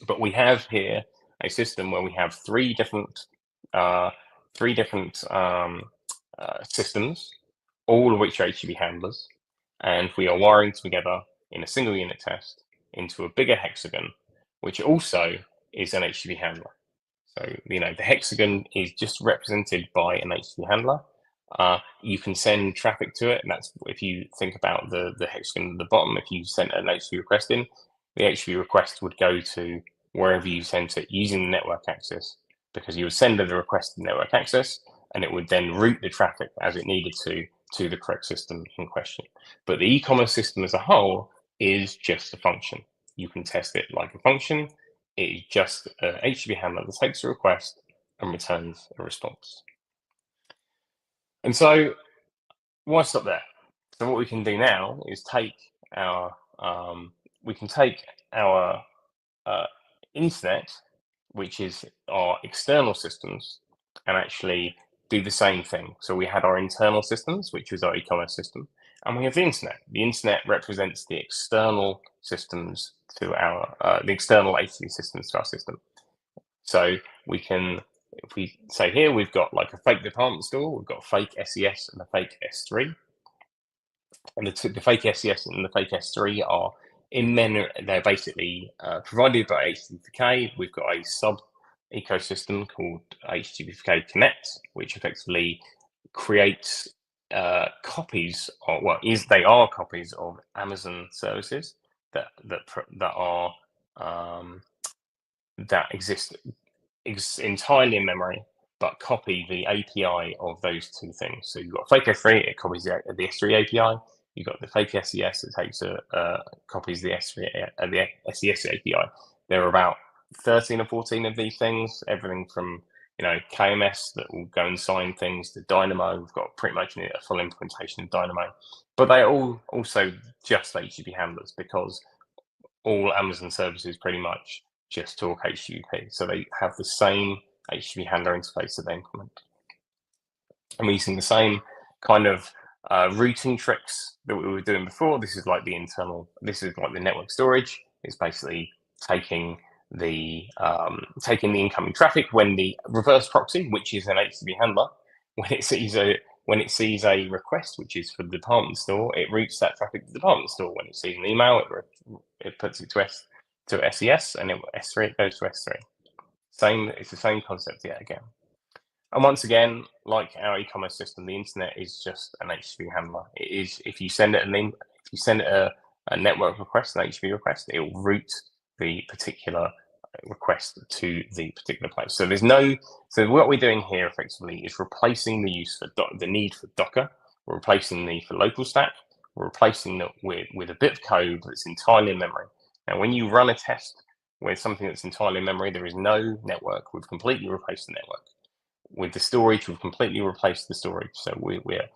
But we have here a system where we have three different systems, all of which are HTTP handlers, and we are wiring together in a single unit test into a bigger hexagon, which also is an HTTP handler. So, the hexagon is just represented by an HTTP handler. You can send traffic to it, and that's if you think about the hexagon at the bottom. If you sent an HTTP request in, the HTTP request would go to wherever you sent it using the network access, because you would send the request to network access, and it would then route the traffic as it needed to the correct system in question. But the e-commerce system as a whole is just a function. You can test it like a function. It is just an HTTP handler that takes a request and returns a response. And so why stop there? So what we can do now is take our internet, which is our external systems, and actually do the same thing. So we had our internal systems, which was our e-commerce system, and we have the internet. The internet represents the external systems to our the external HTTP systems to our system. So we can, if we say here, we've got like a fake department store, we've got a fake SES and a fake S3. And the fake SES and the fake S3 are they're basically provided by HTTP. We've got a sub ecosystem called HTTP Connect, which effectively creates copies, they are copies of Amazon services that exist entirely in memory, but copy the API of those two things. So you've got fake S3, it copies the S3 API. You've got the fake SES, it takes copies the the SES API. There are about 13 or 14 of these things, everything from KMS that will go and sign things to Dynamo. We've got pretty much a full implementation of Dynamo, but they are all also just HTTP handlers, because all Amazon services pretty much just talk HTTP. So they have the same HTTP handler interface that they implement. And we're using the same kind of routing tricks that we were doing before. This is like the network storage. It's basically taking the incoming traffic when the reverse proxy, which is an HTTP handler, when it sees a request which is for the department store, it routes that traffic to the department store. When it sees an email, it puts it to SES, and S3 it goes to S3. It's the same concept yet again. And once again, like our e-commerce system, the internet is just an HTTP handler. It is, if you send it a network request, an HTTP request, it will route the particular request to the particular place. So so what we're doing here effectively is replacing the need for Docker. We're replacing the need for local stack. We're replacing it with a bit of code that's entirely in memory. Now, when you run a test with something that's entirely in memory, there is no network. We've completely replaced the network. With the storage, we've completely replaced the storage. So we're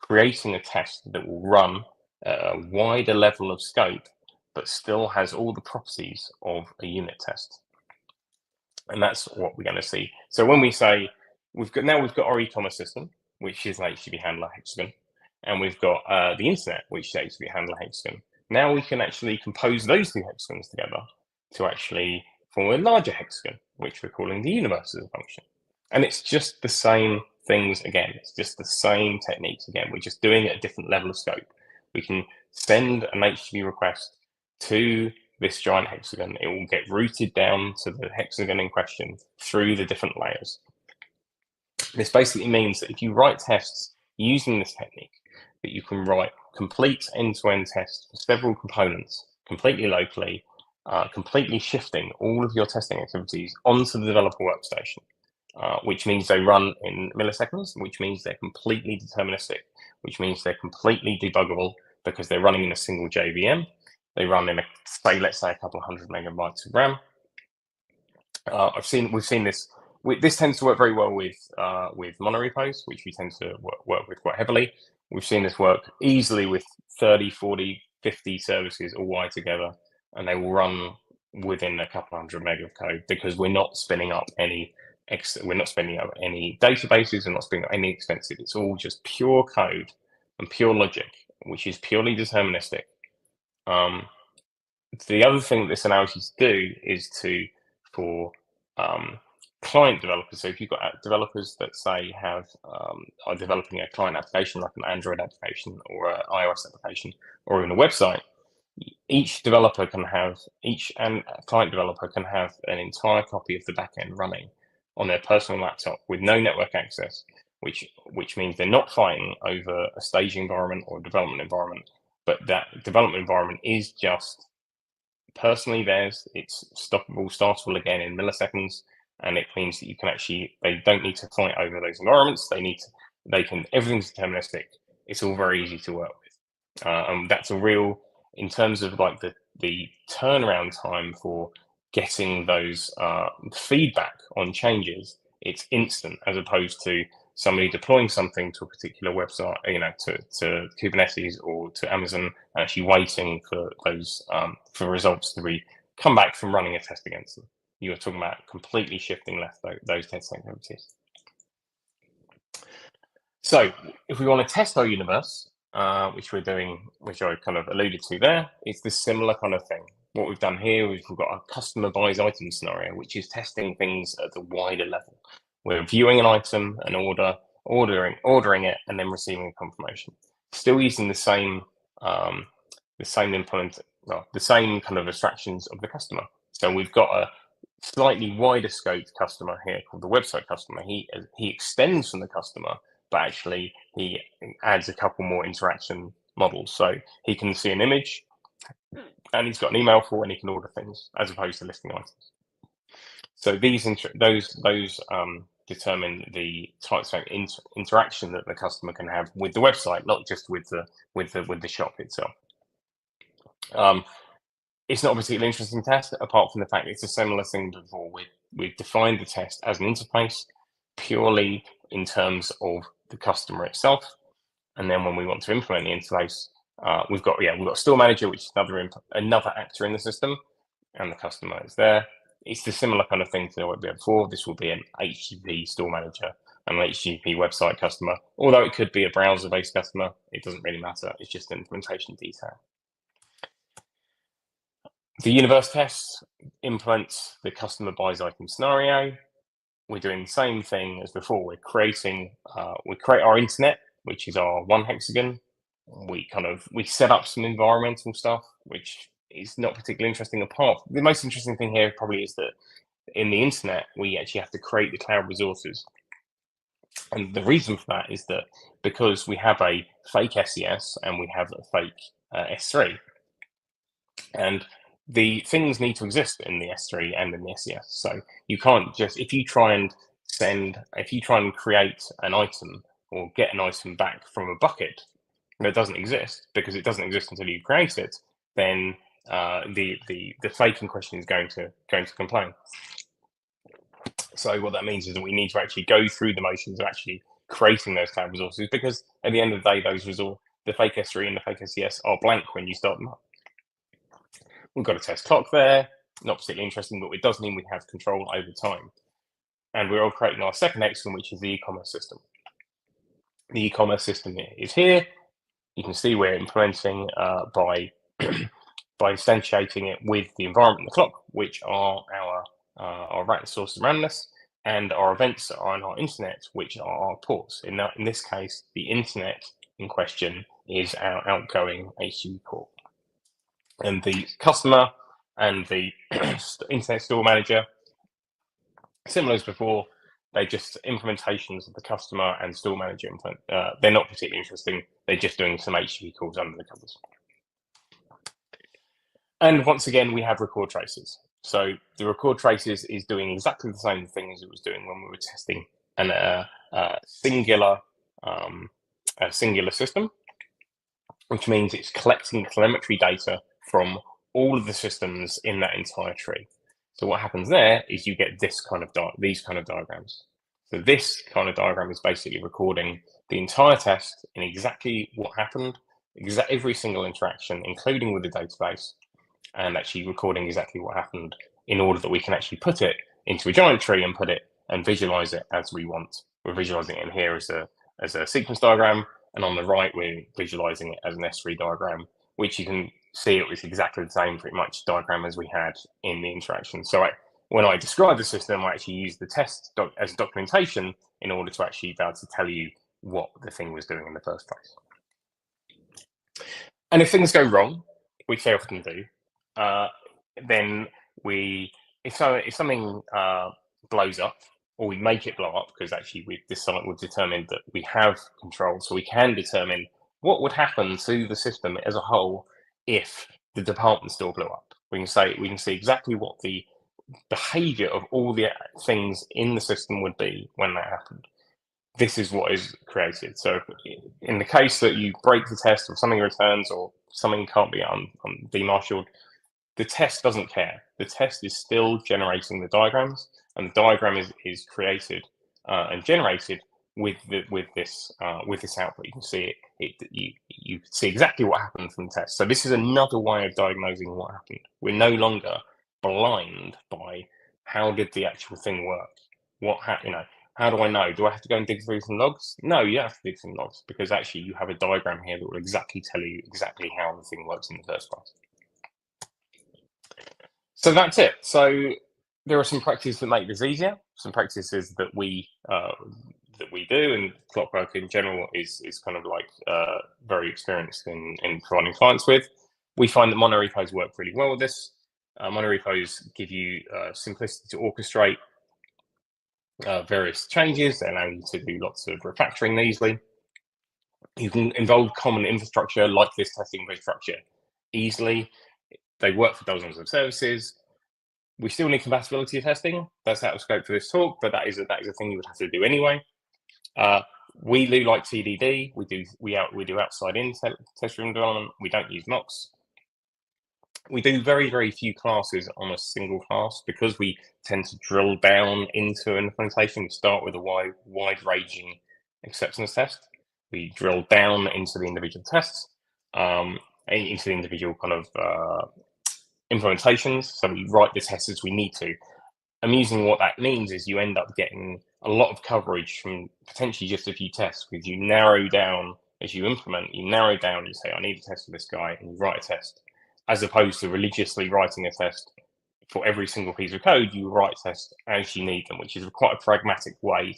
creating a test that will run at a wider level of scope, but still has all the properties of a unit test. And that's what we're going to see. So when we say we've got our e-commerce system, which is an HTTP handler hexagon, and we've got the internet, which is an HTTP handler hexagon. Now we can actually compose those two hexagons together to actually form a larger hexagon, which we're calling the universe as a function. And it's just the same things again. It's just the same techniques again. We're just doing it at a different level of scope. We can send an HTTP request to this giant hexagon. It will get routed down to the hexagon in question through the different layers. This basically means that if you write tests using this technique, that you can write complete end-to-end tests for several components completely locally, completely shifting all of your testing activities onto the developer workstation, which means they run in milliseconds, which means they're completely deterministic, which means they're completely debuggable because they're running in a single JVM. They run in let's say a couple of 100 megabytes of RAM. We've seen this. This tends to work very well with monorepos, which we tend to work with quite heavily. We've seen this work easily with 30, 40, 50 services all wired together, and they will run within a couple hundred meg of code because we're not spinning up any databases, we're not spinning up any expensive. It's all just pure code and pure logic, which is purely deterministic. The other thing that this allows you to do is for client developers. So if you've got developers that say are developing a client application like an Android application or an iOS application or even a website, each client developer can have an entire copy of the backend running on their personal laptop with no network access, which means they're not fighting over a staging environment or a development environment, but that development environment is just personally theirs. It's stoppable, startable again in milliseconds, and it means that you can they don't need to fight over those environments. Everything's deterministic. It's all very easy to work with, and that's a real, in terms of like the turnaround time for getting those feedback on changes. It's instant, as opposed to somebody deploying something to a particular website, to Kubernetes or to Amazon, actually waiting for those for results to come back from running a test against them. You are talking about completely shifting left those test activities. So if we want to test our universe, which we're doing, which I kind of alluded to there, it's this similar kind of thing. What we've done here is we've got a customer buys item scenario, which is testing things at the wider level. We're viewing an item, an order, ordering it, and then receiving a confirmation. Still using the same kind of abstractions of the customer. So we've got a slightly wider scoped customer here called the website customer. He extends from the customer, but actually he adds a couple more interaction models. So he can see an image, and he's got an email for, and he can order things as opposed to listing items. So those determine the types of interaction that the customer can have with the website, not just with the shop itself. It's not a particularly interesting test, apart from the fact it's a similar thing before. We've defined the test as an interface purely in terms of the customer itself, and then when we want to implement the interface, we've got a store manager, which is another actor in the system, and the customer is there. It's the similar kind of thing to what we had before. This will be an HTTP store manager and an HTTP website customer, although it could be a browser-based customer. It doesn't really matter. It's just an implementation detail. The universe test implements the customer buys item scenario. We're doing the same thing as before. We create our internet, which is our one hexagon. We set up some environmental stuff, which is not particularly interesting. The most interesting thing here probably is that in the internet, we actually have to create the cloud resources. And the reason for that is that because we have a fake SES and we have a fake S3, and the things need to exist in the S3 and in the SES. So you can't just, if you try and create an item or get an item back from a bucket that doesn't exist, because it doesn't exist until you create it, then the fake in question is going to complain. So what that means is that we need to actually go through the motions of actually creating those cloud resources, because at the end of the day, the fake S3 and the fake SES are blank when you start them up. We've got a test clock there, not particularly interesting, but it does mean we have control over time. And we're all creating our second hexagon, which is the e-commerce system. The e-commerce system is here. You can see we're implementing by instantiating it with the environment and the clock, which are our sources of randomness. and our events are on our internet, which are our ports. In this case, the internet in question is our outgoing HTTP port. And the customer and the internet store manager, similar as before, they're just implementations of the customer and store manager. They're not particularly interesting. They're just doing some HTTP calls under the covers. And once again, we have record traces. So the record traces is doing exactly the same thing as it was doing when we were testing a singular system, which means it's collecting telemetry data from all of the systems in that entire tree. So what happens there is you get these kind of diagrams. So this kind of diagram is basically recording the entire test in exactly what happened, every single interaction, including with the database, and actually recording exactly what happened in order that we can actually put it into a giant tree and put it and visualize it as we want. We're visualizing it in here as a sequence diagram, and on the right we're visualizing it as an S3 diagram, which you can see it was exactly the same pretty much diagram as we had in the interaction. So when I describe the system, I actually use the test as documentation in order to actually be able to tell you what the thing was doing in the first place. And if things go wrong, which they often do, then if something blows up, or we make it blow up, because actually we've determined that we have control, so we can determine what would happen to the system as a whole if the department store blew up. We can see exactly what the behavior of all the things in the system would be when that happened. This is what is created. So in the case that you break the test, or something returns, or something can't be demarshalled, the test doesn't care. The test is still generating the diagrams, and the diagram is created and generated with this output. You can see you can see exactly what happened from the test. So this is another way of diagnosing what happened. We're no longer blind by how did the actual thing work. How do I know? Do I have to go and dig through some logs? No, you don't have to dig some logs, because actually you have a diagram here that will exactly tell you exactly how the thing works in the first place. So that's it. So there are some practices that make this easier, some practices that we do, and Clockwork in general is kind of like very experienced in providing clients with. We find that monorepos work really well with this. Monorepos give you simplicity to orchestrate various changes. They allow you to do lots of refactoring easily. You can involve common infrastructure like this testing infrastructure easily. They work for dozens of services. We still need compatibility testing. That's out of scope for this talk, but that is a thing you would have to do anyway. We do like TDD. We do outside-in test-driven development. We don't use mocks. We do very, very few classes on a single class, because we tend to drill down into an implementation. We start with a wide-ranging acceptance test. We drill down into the individual tests, into the individual kind of implementations. So we write the tests as we need to. Amusing, what that means is you end up getting a lot of coverage from potentially just a few tests, because you narrow down as you implement. You narrow down. You say, I need a test for this guy, and you write a test, as opposed to religiously writing a test for every single piece of code. You write tests as you need them, which is quite a pragmatic way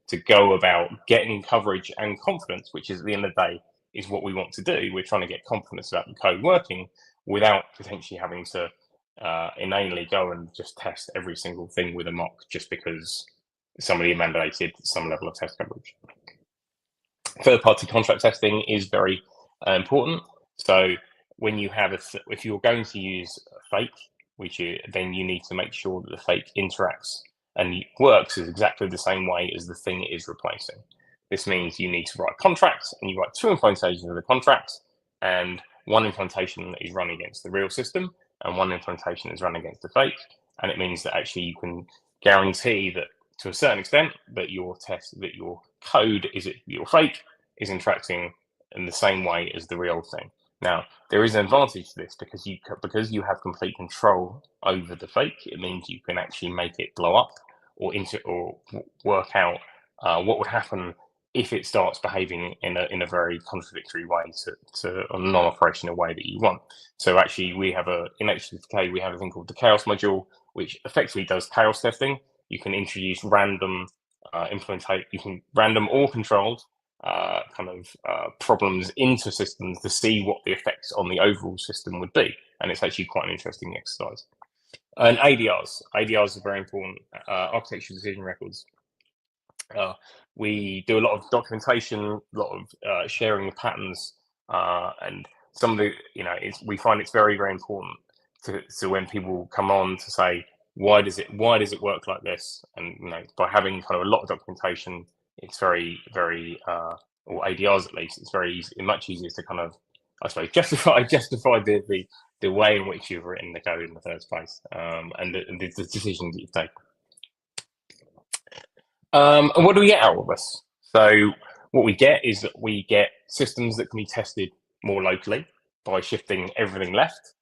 to go about getting coverage and confidence, which is, at the end of the day, is what we want to do. We're trying to get confidence about the code working without potentially having to inanely go and just test every single thing with a mock just because somebody mandated some level of test coverage. Third-party contract testing is very important. So when you have if you're going to use a fake, then you need to make sure that the fake interacts and works is exactly the same way as the thing it is replacing. This means you need to write contracts, and you write two implementations of the contract, and one implementation is run against the real system, and one implementation is run against the fake. And it means that actually you can guarantee that, to a certain extent, that your code your fake is interacting in the same way as the real thing. Now, there is an advantage to this, because you have complete control over the fake. It means you can actually make it blow up, or work out what would happen if it starts behaving in a very contradictory way to a non-operational way that you want. So actually, in HTTK we have a thing called the chaos module, which effectively does chaos testing. you can introduce random random or controlled problems into systems to see what the effects on the overall system would be. And it's actually quite an interesting exercise. And ADRs are very important, architecture decision records. We do a lot of documentation, a lot of sharing of patterns, and some of the, we find it's very, very important to when people come on to say, why does it work like this? And by having kind of a lot of documentation, it's very, very, or ADRs at least, it's very easy, much easier to kind of, I suppose, justify the way in which you've written the code in the first place, and the decisions that you've taken. And what do we get out of this? So what we get is that we get systems that can be tested more locally by shifting everything left.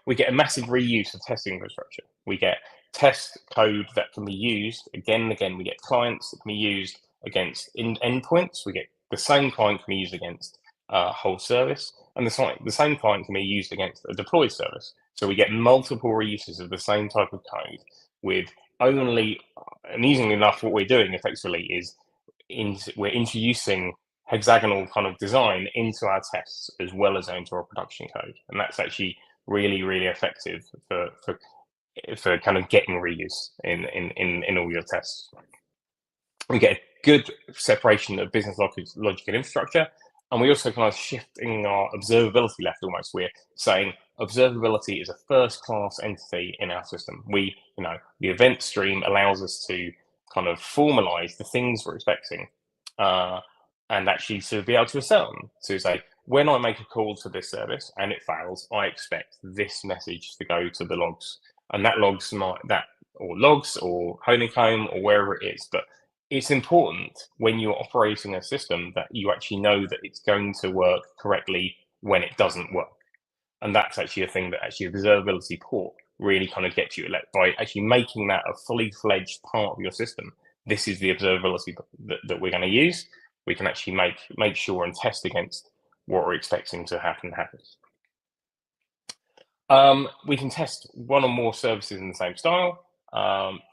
We get a massive reuse of testing infrastructure. We get test code that can be used again and again. We get clients that can be used against endpoints. We get the same client can be used against a whole service, and the same client can be used against a deployed service. So we get multiple reuses of the same type of code with only, amusingly enough, what we're doing effectively is we're introducing hexagonal kind of design into our tests as well as into our production code, and that's actually really, really effective for kind of getting reuse in all your tests. We get a good separation of business logic and infrastructure, and we also kind of shifting our observability left almost. We're saying observability is a first-class entity in our system. The event stream allows us to kind of formalize the things we're expecting, and actually to be able to assert them. To say, when I make a call to this service and it fails, I expect this message to go to the logs, and that logs or Honeycomb or wherever it is. But it's important when you're operating a system that you actually know that it's going to work correctly when it doesn't work. And that's actually a thing that actually observability port really kind of gets you by actually making that a fully fledged part of your system. This is the observability that we're going to use. We can actually make sure and test against what we're expecting to happen happens. We can test one or more services in the same style.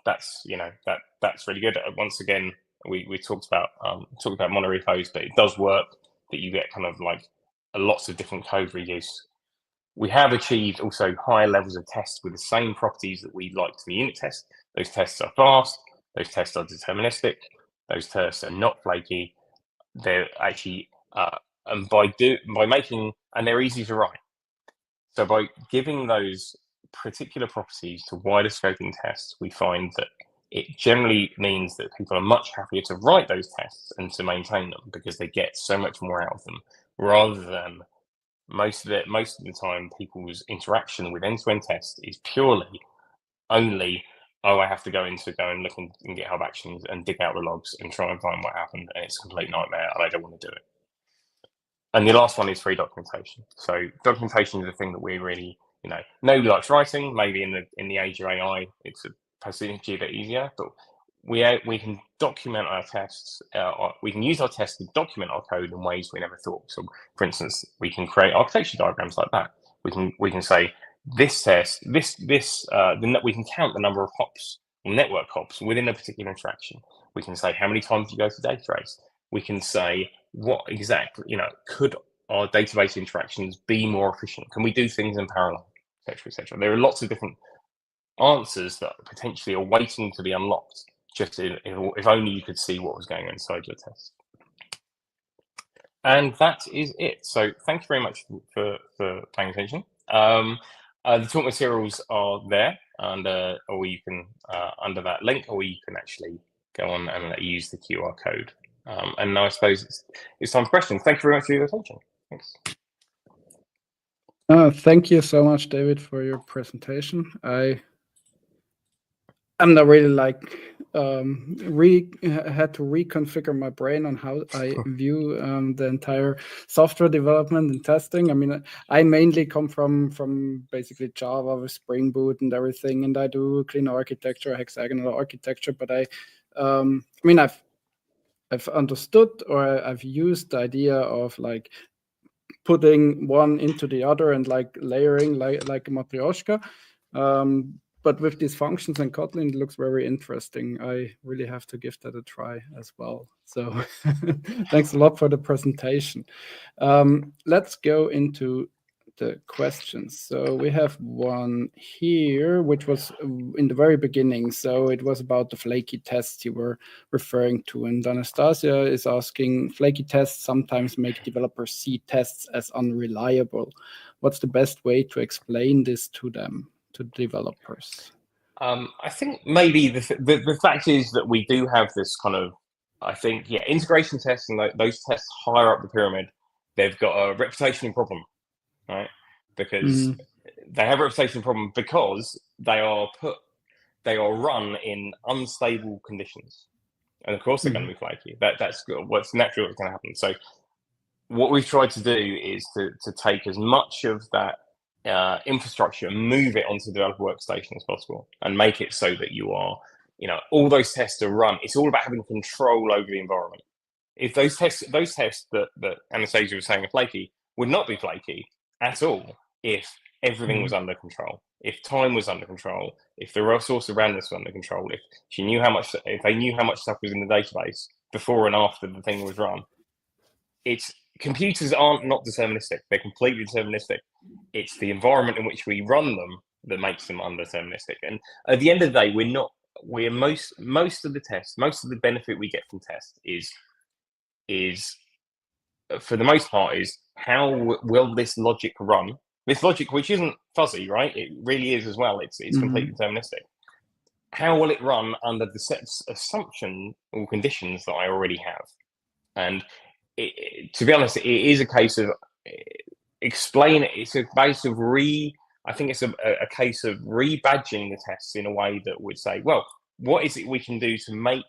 That's really good. Once again, we talked about monorepos, but it does work that you get kind of like lots of different code reuse. We have achieved also higher levels of tests with the same properties that we like to the unit test. Those tests are fast. Those tests are deterministic. Those tests are not flaky. They're actually and they're easy to write. So by giving those particular properties to wider scoping tests, we find that it generally means that people are much happier to write those tests and to maintain them because they get so much more out of them, rather than most of the time people's interaction with end-to-end tests is purely only, I have to go and look in GitHub Actions and dig out the logs and try and find what happened, and it's a complete nightmare and I don't want to do it. And the last one is free documentation. So documentation is a thing that we really, nobody likes writing. Maybe in the age of AI, it's a percentage a bit easier, but we can document our tests. We can use our tests to document our code in ways we never thought. So, for instance, we can create architecture diagrams like that. We can say this test, we can count the number of hops or network hops within a particular interaction. We can say how many times you go to data trace. We can say what exactly, could our database interactions be more efficient? Can we do things in parallel, et cetera, et cetera? There are lots of different answers that potentially are waiting to be unlocked, just if only you could see what was going on inside your test. And that is it. So thank you very much for paying attention. The talk materials are there, and or you can under that link, or you can actually go on and use the QR code. And now I suppose it's time for questions. Thank you very much for your attention. Thanks. Thank you so much, David, for your presentation. I'm not really had to reconfigure my brain on how I view the entire software development and testing. I mean, I mainly come from basically Java with Spring Boot and everything, and I do clean architecture, hexagonal architecture. But I've understood, or I've used the idea of putting one into the other and layering like a matryoshka. but with these functions in Kotlin, it looks very interesting. I really have to give that a try as well. So thanks a lot for the presentation. Let's go into the questions. So we have one here, which was in the very beginning. So it was about the flaky tests you were referring to. And Anastasia is asking, flaky tests sometimes make developers see tests as unreliable. What's the best way to explain this to them, to developers? I think maybe the fact is that we do have this kind of, I think, integration tests and those tests higher up the pyramid, they've got a reputational problem, right? Because they have a reputational problem because they are run in unstable conditions, and of course they're going to be flaky. That's what's natural that's going to happen. So what we've tried to do is to take as much of that infrastructure and move it onto the developer workstation as possible, and make it so that you are, all those tests are run. It's all about having control over the environment. If those tests that Anastasia was saying are flaky, would not be flaky at all if everything was under control, if time was under control, if the resource around this was under control, if they knew how much stuff was in the database before and after the thing was run. Computers aren't not deterministic; they're completely deterministic. It's the environment in which we run them that makes them undeterministic. And at the end of the day, most of the tests, most of the benefit we get from tests is for the most part is how will this logic run? This logic, which isn't fuzzy, right? It really is as well. It's completely deterministic. How will it run under the set assumption or conditions that I already have? And to be honest, it is a case of explain it. It's a case of I think it's a case of rebadging the tests in a way that would say, well, what is it we can do to make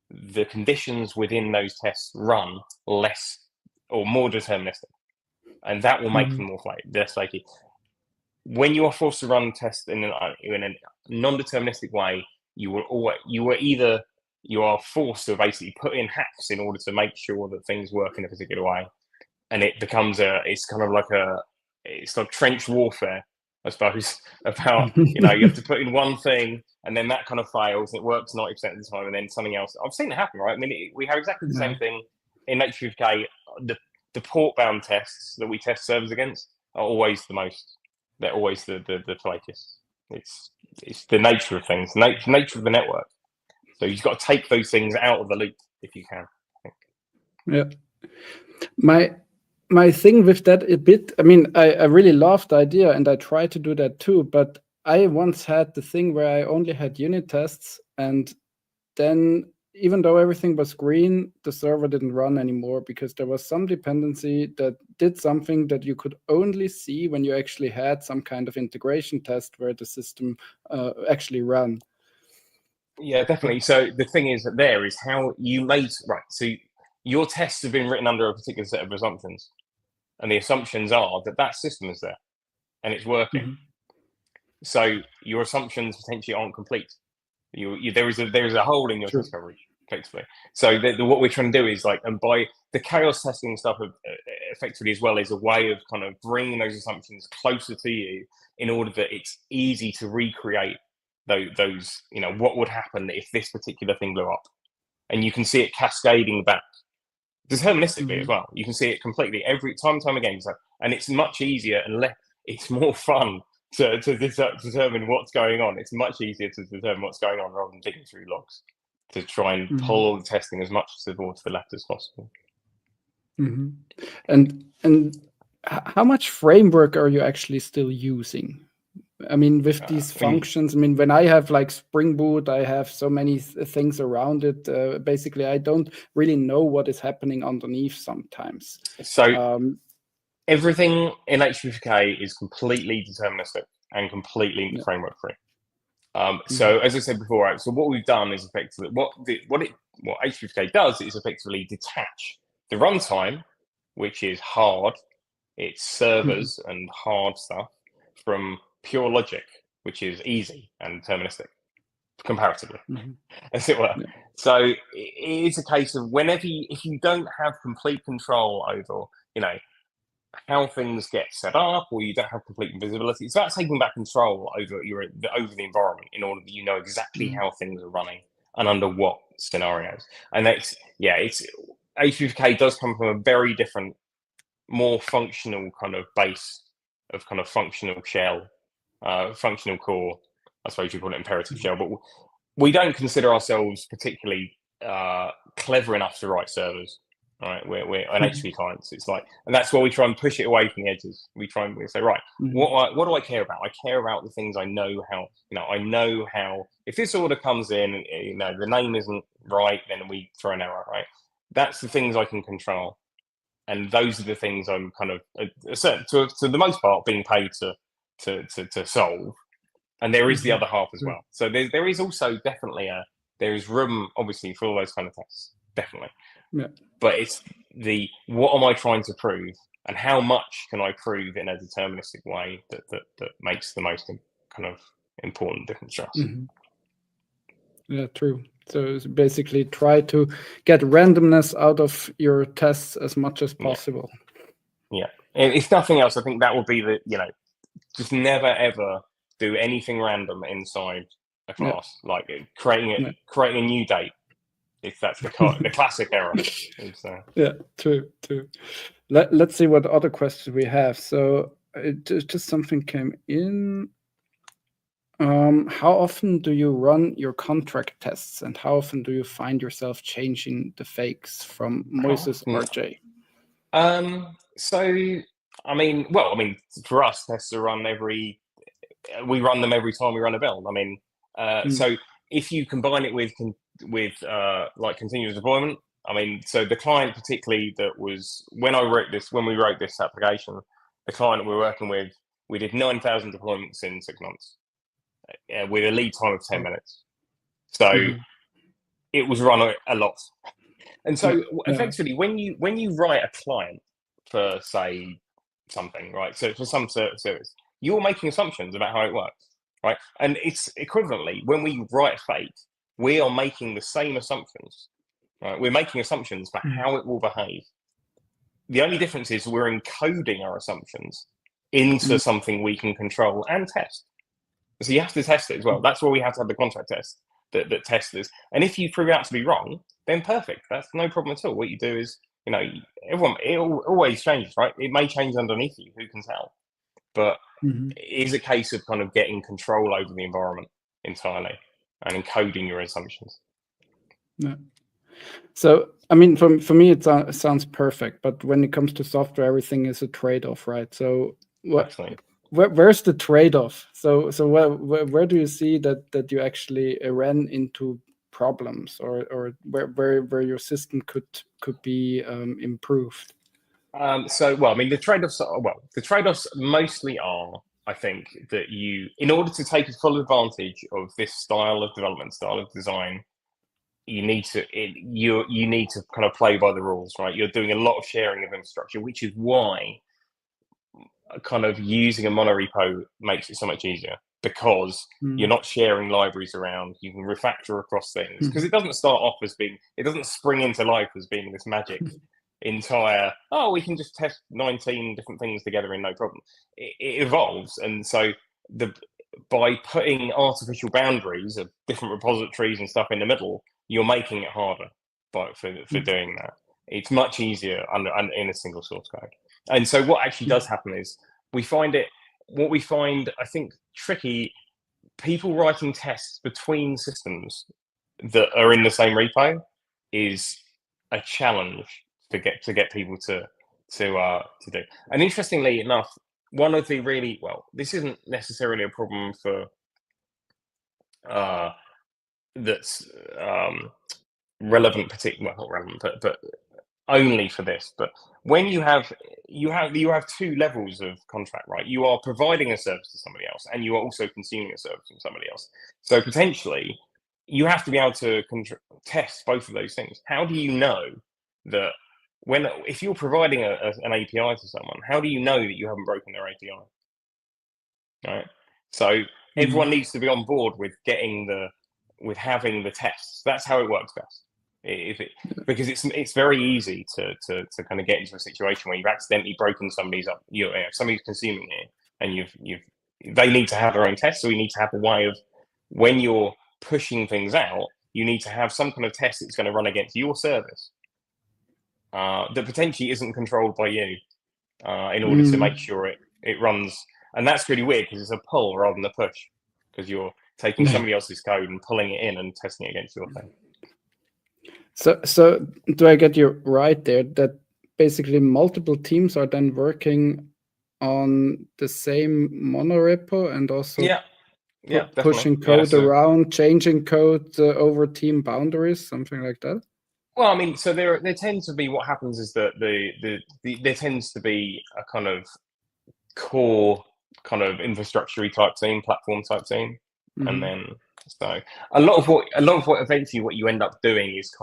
the conditions within those tests run less or more deterministic? And that will make them more less flaky. When you are forced to run tests in a non-deterministic way, you are forced to basically put in hacks in order to make sure that things work in a particular way, and it becomes it's like trench warfare, I suppose. About you have to put in one thing, and then that kind of fails, and it works 90% of the time, and then something else. I've seen it happen, right? I mean, we have exactly the same thing in HTTP. The port-bound tests that we test servers against are always they're always the flakiest. It's the nature of things, nature of the network. So you've got to take those things out of the loop if you can. Yeah. My thing with that a bit, I mean, I really love the idea and I try to do that too, but I once had the thing where I only had unit tests, and then even though everything was green, the server didn't run anymore because there was some dependency that did something that you could only see when you actually had some kind of integration test where the system actually ran. Yeah, definitely. So the thing is how you made, right, so your tests have been written under a particular set of assumptions, and the assumptions are that system is there and it's working. So your assumptions potentially aren't complete. There is a hole in your test coverage, effectively. So what we're trying to do is and by the chaos testing stuff effectively as well is a way of kind of bringing those assumptions closer to you in order that it's easy to recreate those what would happen if this particular thing blew up, and you can see it cascading back deterministically as well. You can see it completely every time and time again. So, and it's much easier and it's more fun to determine what's going on. It's much easier to determine what's going on rather than digging through logs to try and pull all the testing as much towards the left as possible. And how much framework are you actually still using? I mean, with these functions, I mean, when I have Spring Boot, I have so many things around it. Basically, I don't really know what is happening underneath sometimes. So everything in HTTP is completely deterministic and completely framework free. So as I said before, so what we've done is effectively what HTTP does is effectively detach the runtime, which is hard, it's servers and hard stuff, from pure logic, which is easy and deterministic, comparatively, as it were. Yeah. So it is a case of if you don't have complete control over, how things get set up, or you don't have complete visibility. It's about taking back control over the environment in order that you know exactly how things are running and under what scenarios. And it's HPK does come from a very different, more functional kind of base of kind of functional shell, functional core. I suppose you call it imperative shell, but we don't consider ourselves particularly clever enough to write servers. Right, we're an HP clients. It's like, and that's why we try and push it away from the edges. We say, right, what do I care about? I care about the things I know how. I know how. If this order comes in, the name isn't right, then we throw an error. Right, that's the things I can control, and those are the things I'm kind of to the most part being paid to solve. And there is the other half as well. So there is also definitely there is room, obviously, for all those kind of tests, definitely. Yeah. But it's what am I trying to prove, and how much can I prove in a deterministic way that makes the most kind of important difference to us. Yeah, true. So basically try to get randomness out of your tests as much as possible. Yeah. If nothing else, I think that would be just never ever do anything random inside a class, like creating a new date. If that's the classic error. Yeah, true. Let's see what other questions we have. So just something came in. How often do you run your contract tests, and how often do you find yourself changing the fakes from Moises RJ? So for us, tests are run we run them every time we run a build. So if you combine it with like continuous deployment, so the client particularly that was when we wrote this application, the client we're working with, we did 9,000 deployments in 6 months with a lead time of 10 minutes. So it was run a lot. And so effectively, when you write a client for, say, something, right? So for some service, you're making assumptions about how it works, right? And it's equivalently, when we write fake, we are making the same assumptions, right? We're making assumptions for how it will behave. The only difference is we're encoding our assumptions into something we can control and test. So you have to test it as well. That's why we have to have the contract test that tests this. And if you prove out to be wrong, then perfect. That's no problem at all. What you do is, it always changes, right? It may change underneath you. Who can tell? But it is a case of kind of getting control over the environment entirely and encoding your assumptions. Yeah. So, for me, it sounds perfect. But when it comes to software, everything is a trade-off, right? So, where's the trade-off? So where do you see that you actually ran into problems, or where your system could be improved? The trade-offs mostly are, I think, that in order to take full advantage of this style of development, style of design, you need to kind of play by the rules, right? You're doing a lot of sharing of infrastructure, which is why kind of using a monorepo makes it so much easier, because you're not sharing libraries around. You can refactor across things, because it doesn't spring into life as being this magic entire, we can just test 19 different things together in no problem. It evolves. And so by putting artificial boundaries of different repositories and stuff in the middle, you're making it harder for doing that. It's much easier in a single source code. And so what actually does happen is what we find, I think, tricky, people writing tests between systems that are in the same repo is a challenge to get people to do. And interestingly enough, one of the this isn't necessarily a problem for that's relevant, not relevant, but only for this. But when you have two levels of contract, right? You are providing a service to somebody else, and you are also consuming a service from somebody else. So potentially, you have to be able to test both of those things. How do you know that if you're providing an API to someone, how do you know that you haven't broken their API? Right. So everyone needs to be on board with having the tests. That's how it works best. Because it's very easy to kind of get into a situation where you've accidentally broken somebody's up, somebody's consuming it, and they need to have their own tests, so you need to have a way of, when you're pushing things out, you need to have some kind of test that's going to run against your service that potentially isn't controlled by you in order to make sure it runs. And that's really weird because it's a pull rather than a push, because you're taking somebody else's code and pulling it in and testing it against your thing. So do I get you right there that basically multiple teams are then working on the same monorepo and also pushing code around, changing code over team boundaries, something like that? Well, I mean, so there tends to be, what happens is that there tends to be a kind of core kind of infrastructure type team, platform type team, and then so a lot of what eventually what you end up doing is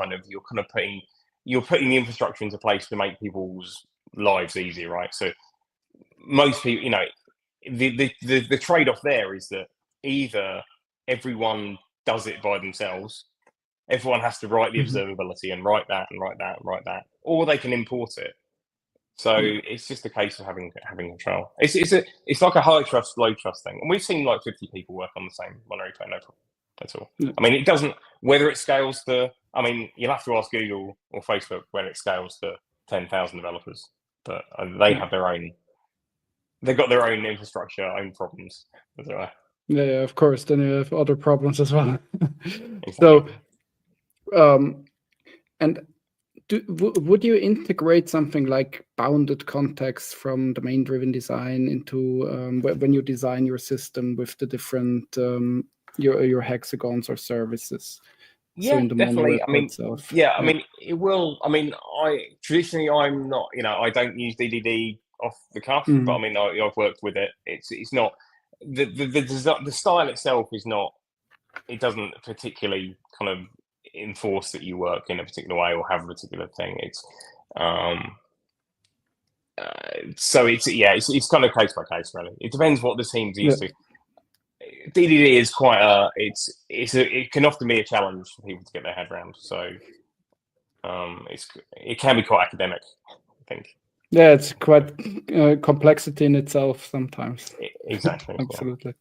you're putting the infrastructure into place to make people's lives easier, right? So most people, the trade-off there is that either everyone does it by themselves, everyone has to write the observability and write that and write that and write that, or they can import it. So it's just a case of having control. It's like a high trust, low trust thing, and we've seen like 50 people work on the same monorepo, no problem. That's all. I mean, it doesn't, whether it scales to, I mean, you'll have to ask Google or Facebook whether it scales to 10,000 developers, but they have their own, they've got their own infrastructure, own problems. Yeah, of course. Then you have other problems as well. Exactly. So, and would you integrate something like bounded context from the main-driven design into when you design your system with the different your hexagons or services? Yeah, so definitely. I mean, I mean, it will. I mean, I'm not. I don't use DDD off the cuff, but I mean, I've worked with it. It's not the style itself is not. It doesn't particularly kind of enforce that you work in a particular way or have a particular thing. It's so it's kind of case by case, really. It depends what the team's used to. DDD is quite it can often be a challenge for people to get their head around. So it can be quite academic, I think. Yeah, it's quite complexity in itself sometimes. Exactly. Absolutely.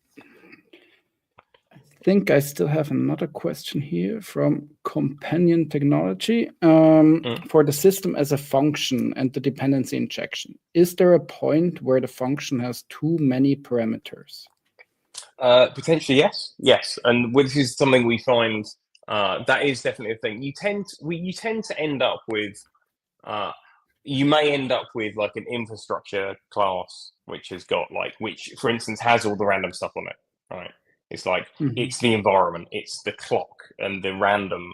I think I still have another question here from Companion Technology. For the system as a function and the dependency injection, is there a point where the function has too many parameters? Potentially, yes. And this is something we find that is definitely a thing. You tend to end up with you may end up with like an infrastructure class which has got which for instance has all the random stuff on it, right? It's like it's the environment, it's the clock, and the random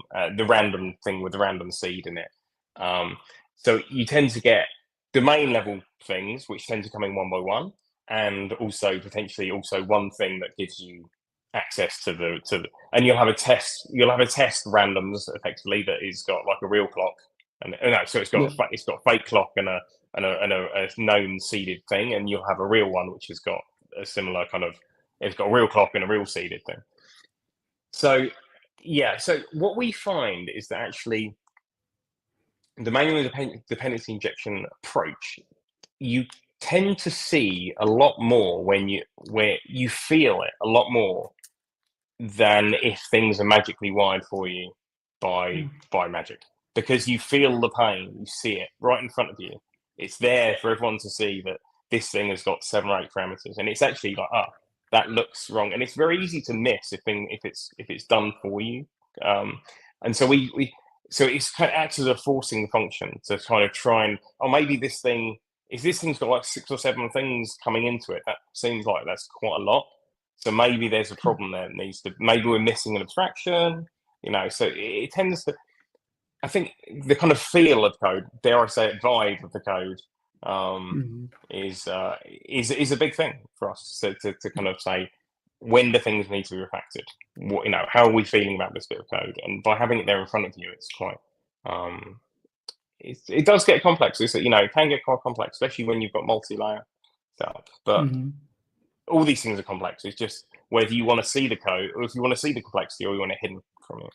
thing with the random seed in it. So you tend to get domain level things which tend to come in one by one, and also potentially one thing that gives you access to the and you'll have a test randoms effectively that is got like a real clock, and so it's got a fake clock and a known seeded thing, and you'll have a real one which has got a similar kind of. It's got a real clock and a real seeded thing. So, so what we find is that actually the manual dependency injection approach, you tend to see a lot more where you feel it a lot more than if things are magically wired for you by magic, because you feel the pain, you see it right in front of you. It's there for everyone to see that this thing has got 7 or 8 parameters, and it's actually like, that looks wrong, and it's very easy to miss if it's done for you. And so so it's kind of acts as a forcing function to kind of try and maybe this thing's got like 6 or 7 things coming into it. That seems like that's quite a lot. So maybe there's a problem there that maybe we're missing an abstraction. So it tends to. I think the kind of feel of code, dare I say it, vibe of the code. Is a big thing for us to kind of say, when do things need to be refactored? How are we feeling about this bit of code? And by having it there in front of you, it's quite it does get complex. It can get quite complex, especially when you've got multi-layer setup. But all these things are complex. It's just whether you want to see the code, or if you want to see the complexity, or you want it hidden from you.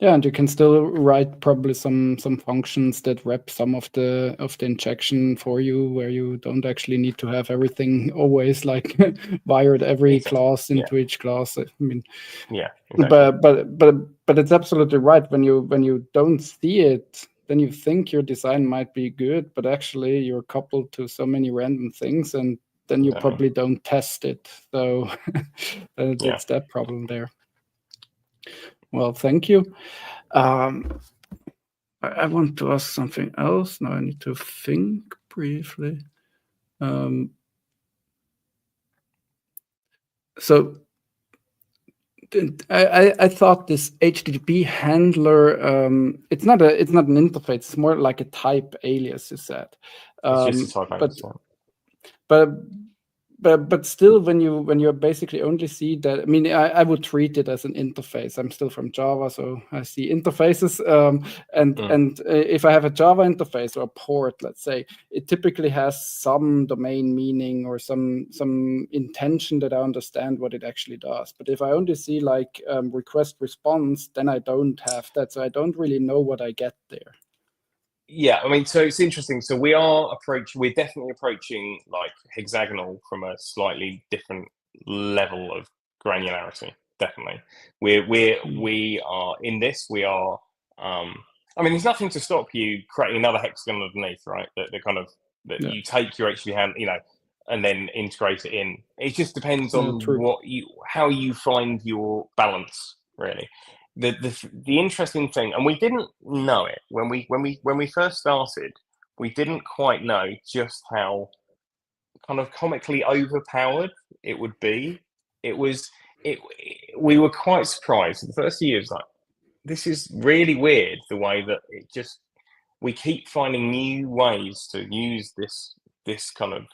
Yeah, and you can still write probably some functions that wrap some of the injection for you, where you don't actually need to have everything always like wired every Exactly. class into each class. I mean, yeah, exactly. but it's absolutely right. When you don't see it, then you think your design might be good, but actually you're coupled to so many random things, and then you Exactly. probably don't test it. So it's that problem there. Well, thank you. I want to ask something else. Now I need to think briefly. So I thought this HTTP handler, it's not an interface. It's more like a type alias, you said. It's just a type alias. But still, when you basically only see that, I mean, I would treat it as an interface. I'm still from Java, so I see interfaces. And if I have a Java interface or a port, let's say, it typically has some domain meaning or some intention that I understand what it actually does. But if I only see like request response, then I don't have that, so I don't really know what I get there. Yeah, I mean, so it's interesting. So we're definitely approaching like Hexagonal from a slightly different level of granularity. Definitely, we are in this. We are. I mean, there's nothing to stop you creating another hexagon underneath, right? That you take your HTTP hand, and then integrate it in. It just depends on how you find your balance, really. The interesting thing, and we didn't know it when we first started, we didn't quite know just how kind of comically overpowered it would be. We were quite surprised. The first year was like, this is really weird, the way that we keep finding new ways to use this kind of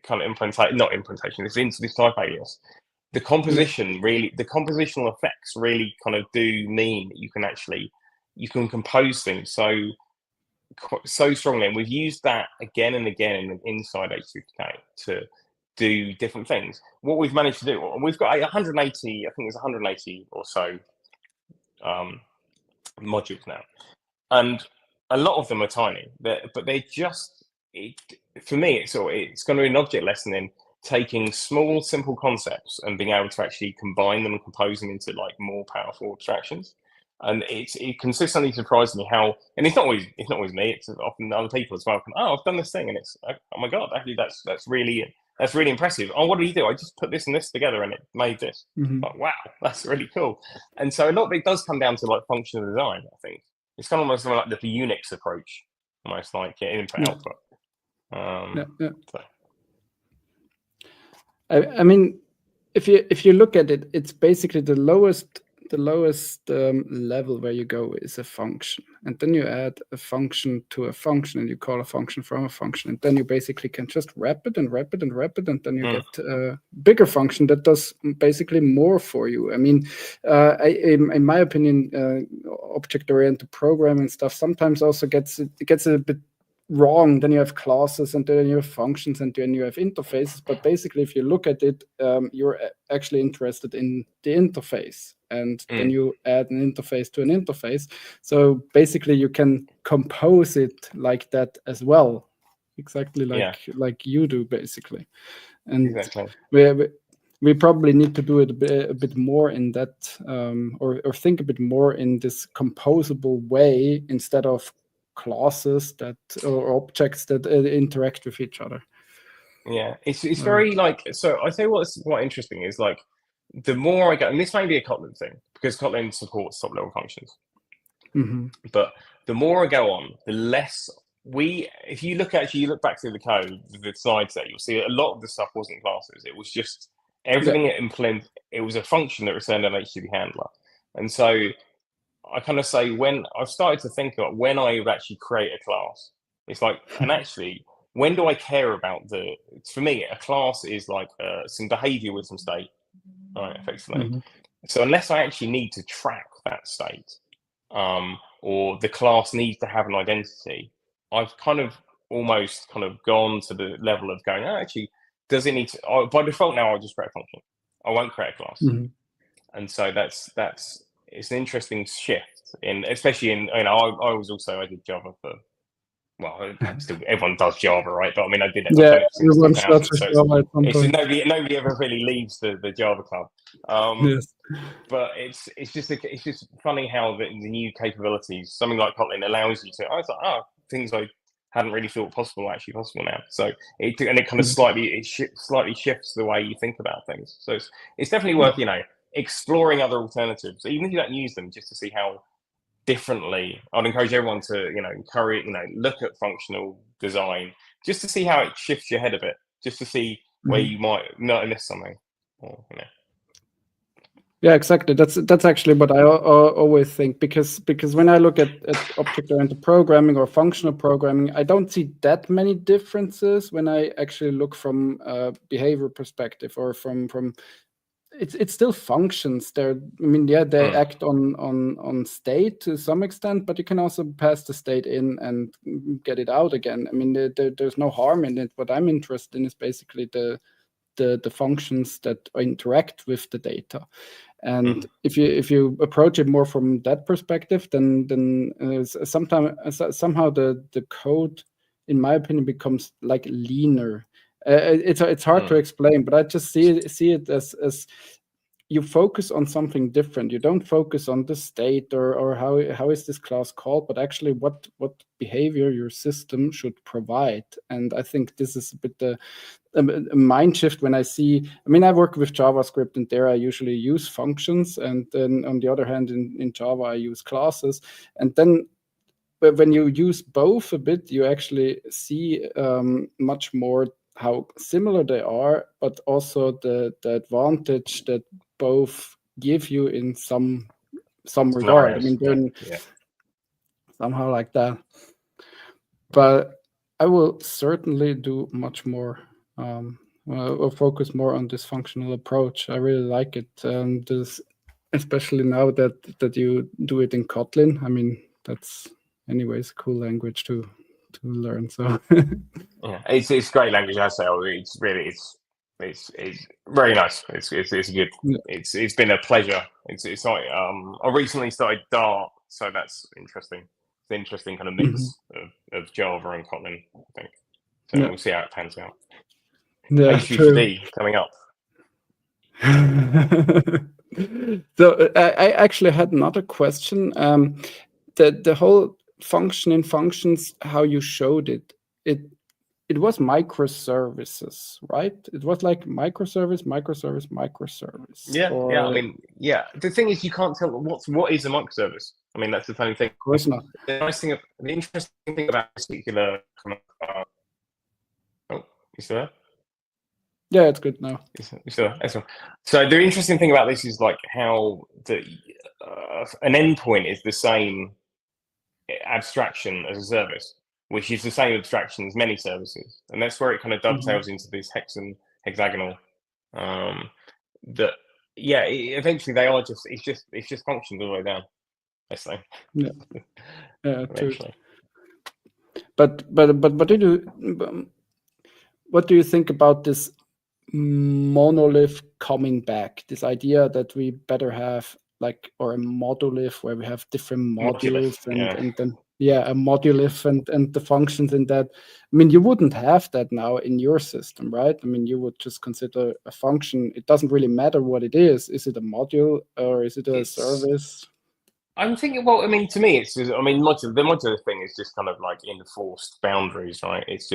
implementation, this type alias. The compositional effects really kind of do mean that you can compose things so strongly, and we've used that again and again inside HTTP to do different things. What we've managed to do, we've got 180, I think it's 180 or so modules now, and a lot of them are tiny, but they're just, for me, it's going to be an object lesson in taking small, simple concepts and being able to actually combine them and compose them into like more powerful abstractions. And it consistently surprises me how, and it's not always me, it's often other people as well. Oh, I've done this thing, and it's, oh my god, actually that's really impressive. Oh, what did you do? I just put this and this together, and it made this. Like, wow, that's really cool. And so a lot of it does come down to like functional design. I think it's kind of almost like the Unix approach, almost like input output. So. I mean, if you look at it, it's basically the lowest level where you go is a function, and then you add a function to a function, and you call a function from a function, and then you basically can just wrap it and wrap it and wrap it, and then you get a bigger function that does basically more for you. I mean, in my opinion, object-oriented programming stuff sometimes also gets a bit wrong. Then you have classes, and then you have functions, and then you have interfaces. But basically, if you look at it, you're actually interested in the interface, and then you add an interface to an interface. So basically, you can compose it like that as well, exactly like you do, basically. And exactly. we probably need to do it a bit more in that, or think a bit more in this composable way instead of classes or objects that interact with each other. Yeah, it's very like, so I say what's quite interesting is like, the more I go, and this may be a Kotlin thing because Kotlin supports top level functions, but the more I go on, the less if you look back through the code, the slides there, you'll see a lot of the stuff wasn't classes. It was just everything it implemented. It was a function that returned an HTTP handler. And so I kind of say, when I've started to think about when I would actually create a class, it's like, and actually, when do I care about for me, a class is like some behavior with some state, right, effectively. So unless I actually need to track that state, or the class needs to have an identity, I've kind of almost gone to the level of going, oh, actually, does it need to, by default now, I'll just create a function. I won't create a class. And so that's it's an interesting shift especially in, I did Java for, well, still everyone does Java, right? But I mean, I did it. I've done it since 2000, so nobody ever really leaves the Java club. Yes. But it's just funny how the new capabilities, something like Kotlin, allows you to. I was like, things I hadn't really thought possible are actually possible now. So it kind of slightly shifts the way you think about things. So it's definitely worth exploring other alternatives, even if you don't use them, just to see how differently. I'd encourage everyone to look at functional design just to see how it shifts your head a bit, just to see where you might not miss something. Or, Yeah, exactly. That's actually what I always think, because when I look at object-oriented programming or functional programming, I don't see that many differences when I actually look from a behavior perspective, or from it's still functions. They act on state to some extent, but you can also pass the state in and get it out again. I mean, there's no harm in it. What I'm interested in is basically the functions that interact with the data. And if you approach it more from that perspective, then somehow the code, in my opinion, becomes like leaner. It's hard to explain, but I just see it as you focus on something different. You don't focus on the state or how is this class called, but actually what behavior your system should provide. And I think this is a bit a mind shift when I see. I mean, I work with JavaScript, and there I usually use functions, and then on the other hand, in Java I use classes. And then when you use both a bit, you actually see much more how similar they are, but also the advantage that both give you in some regard. I mean, somehow like that. But I will certainly do much more. Or focus more on this functional approach. I really like it. Especially now that you do it in Kotlin. I mean, that's anyways a cool language to learn. So yeah, it's a great language. I say, it's very nice. It's good. Yeah. It's been a pleasure. It's like I recently started Dart, so that's interesting. It's an interesting kind of mix of Java and Kotlin, I think. So we'll see how it pans out. Yeah, HUD coming up. So I actually had another question. The whole function in functions, how you showed it was microservices, right? It was like microservice. Yeah, I mean, the thing is, you can't tell what is a microservice. I mean, that's the funny thing. Of course not. The interesting thing about this particular kind of you still there? Yeah, it's good now. You still there? Excellent. So the interesting thing about this is like how an endpoint is the same abstraction as a service, which is the same abstraction as many services, and that's where it kind of dovetails into this hexagonal. Eventually they are just it's just functions all the way down. I say. Yeah. Eventually. But what do you think about this monolith coming back? This idea that we better have or a monolith where we have different modules and then a monolith and the functions in that. I mean, you wouldn't have that now in your system, right? I mean, you would just consider a function. It doesn't really matter what it is. Is it a module or is it a service? I'm thinking, well, I mean, to me, the modular thing is just kind of like enforced boundaries, right? It's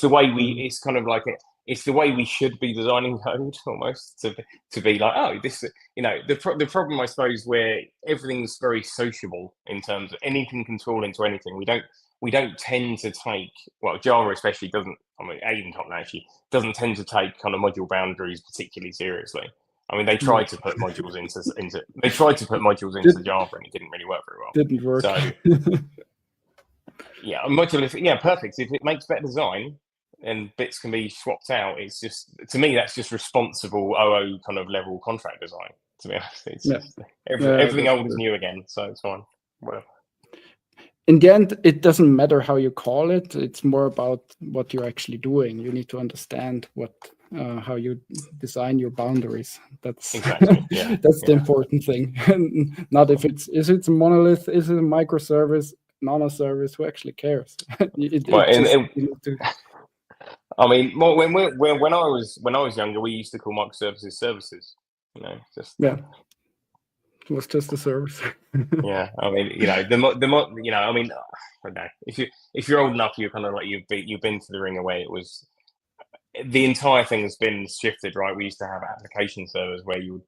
the way it's kind of like it's the way we should be designing code almost to be like, this, the problem, I suppose, where everything's very sociable in terms of anything can fall into anything. We don't tend to take, well, Java especially doesn't, I mean, even Kotlin actually doesn't tend to take kind of module boundaries particularly seriously. I mean, they tried to put modules into Java, and it didn't really work very well. Didn't work. So, modular, perfect. If it makes better design and bits can be swapped out, it's just, to me, that's just responsible OO kind of level contract design. To be honest, it's just, everything old is new again, so it's fine. Whatever. In the end, it doesn't matter how you call it. It's more about what you're actually doing. You need to understand what how you design your boundaries. That's Exactly. Yeah. that's the important thing. Not if it's a monolith, is it a microservice, nano-service? Who actually cares? Well, You need to, I mean, when I was younger, we used to call microservices services. Just yeah. It was just a service. yeah. I mean, the more I mean, I don't know. If you're old enough, you're kind of like you've been to the ringer where it was. The entire thing has been shifted, right? We used to have application servers where you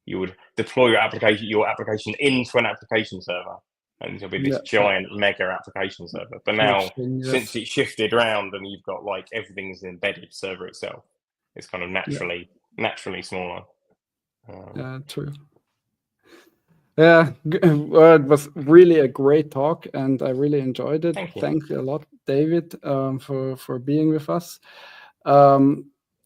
would deploy your application into an application server, and it'll be this giant mega application server. But now, since it's shifted around and you've got like everything's an embedded server itself, it's kind of naturally smaller. Yeah, true. Yeah, well, it was really a great talk, and I really enjoyed it. Thank you a lot, David, for being with us.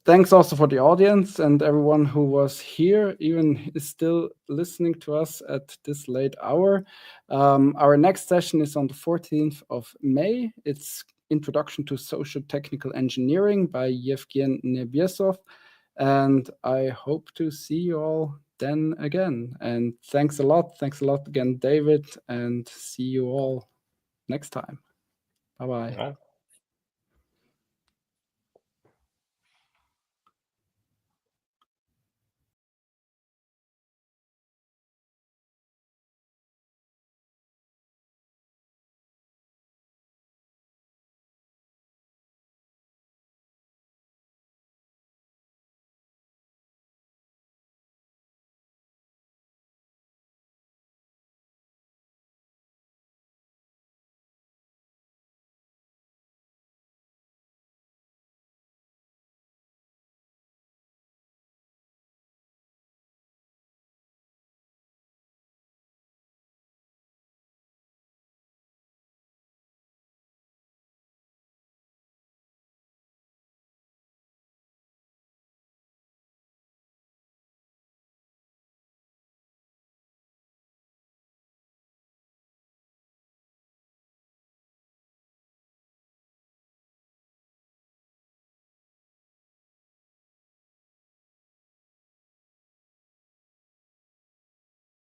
Thanks also for the audience and everyone who was here, even is still listening to us at this late hour. Our next session is on the 14th of May. It's Introduction to Social Technical Engineering by Yevgen Nebiesov. And I hope to see you all then again. And thanks a lot. Thanks a lot again, David, and see you all next time. Bye-bye.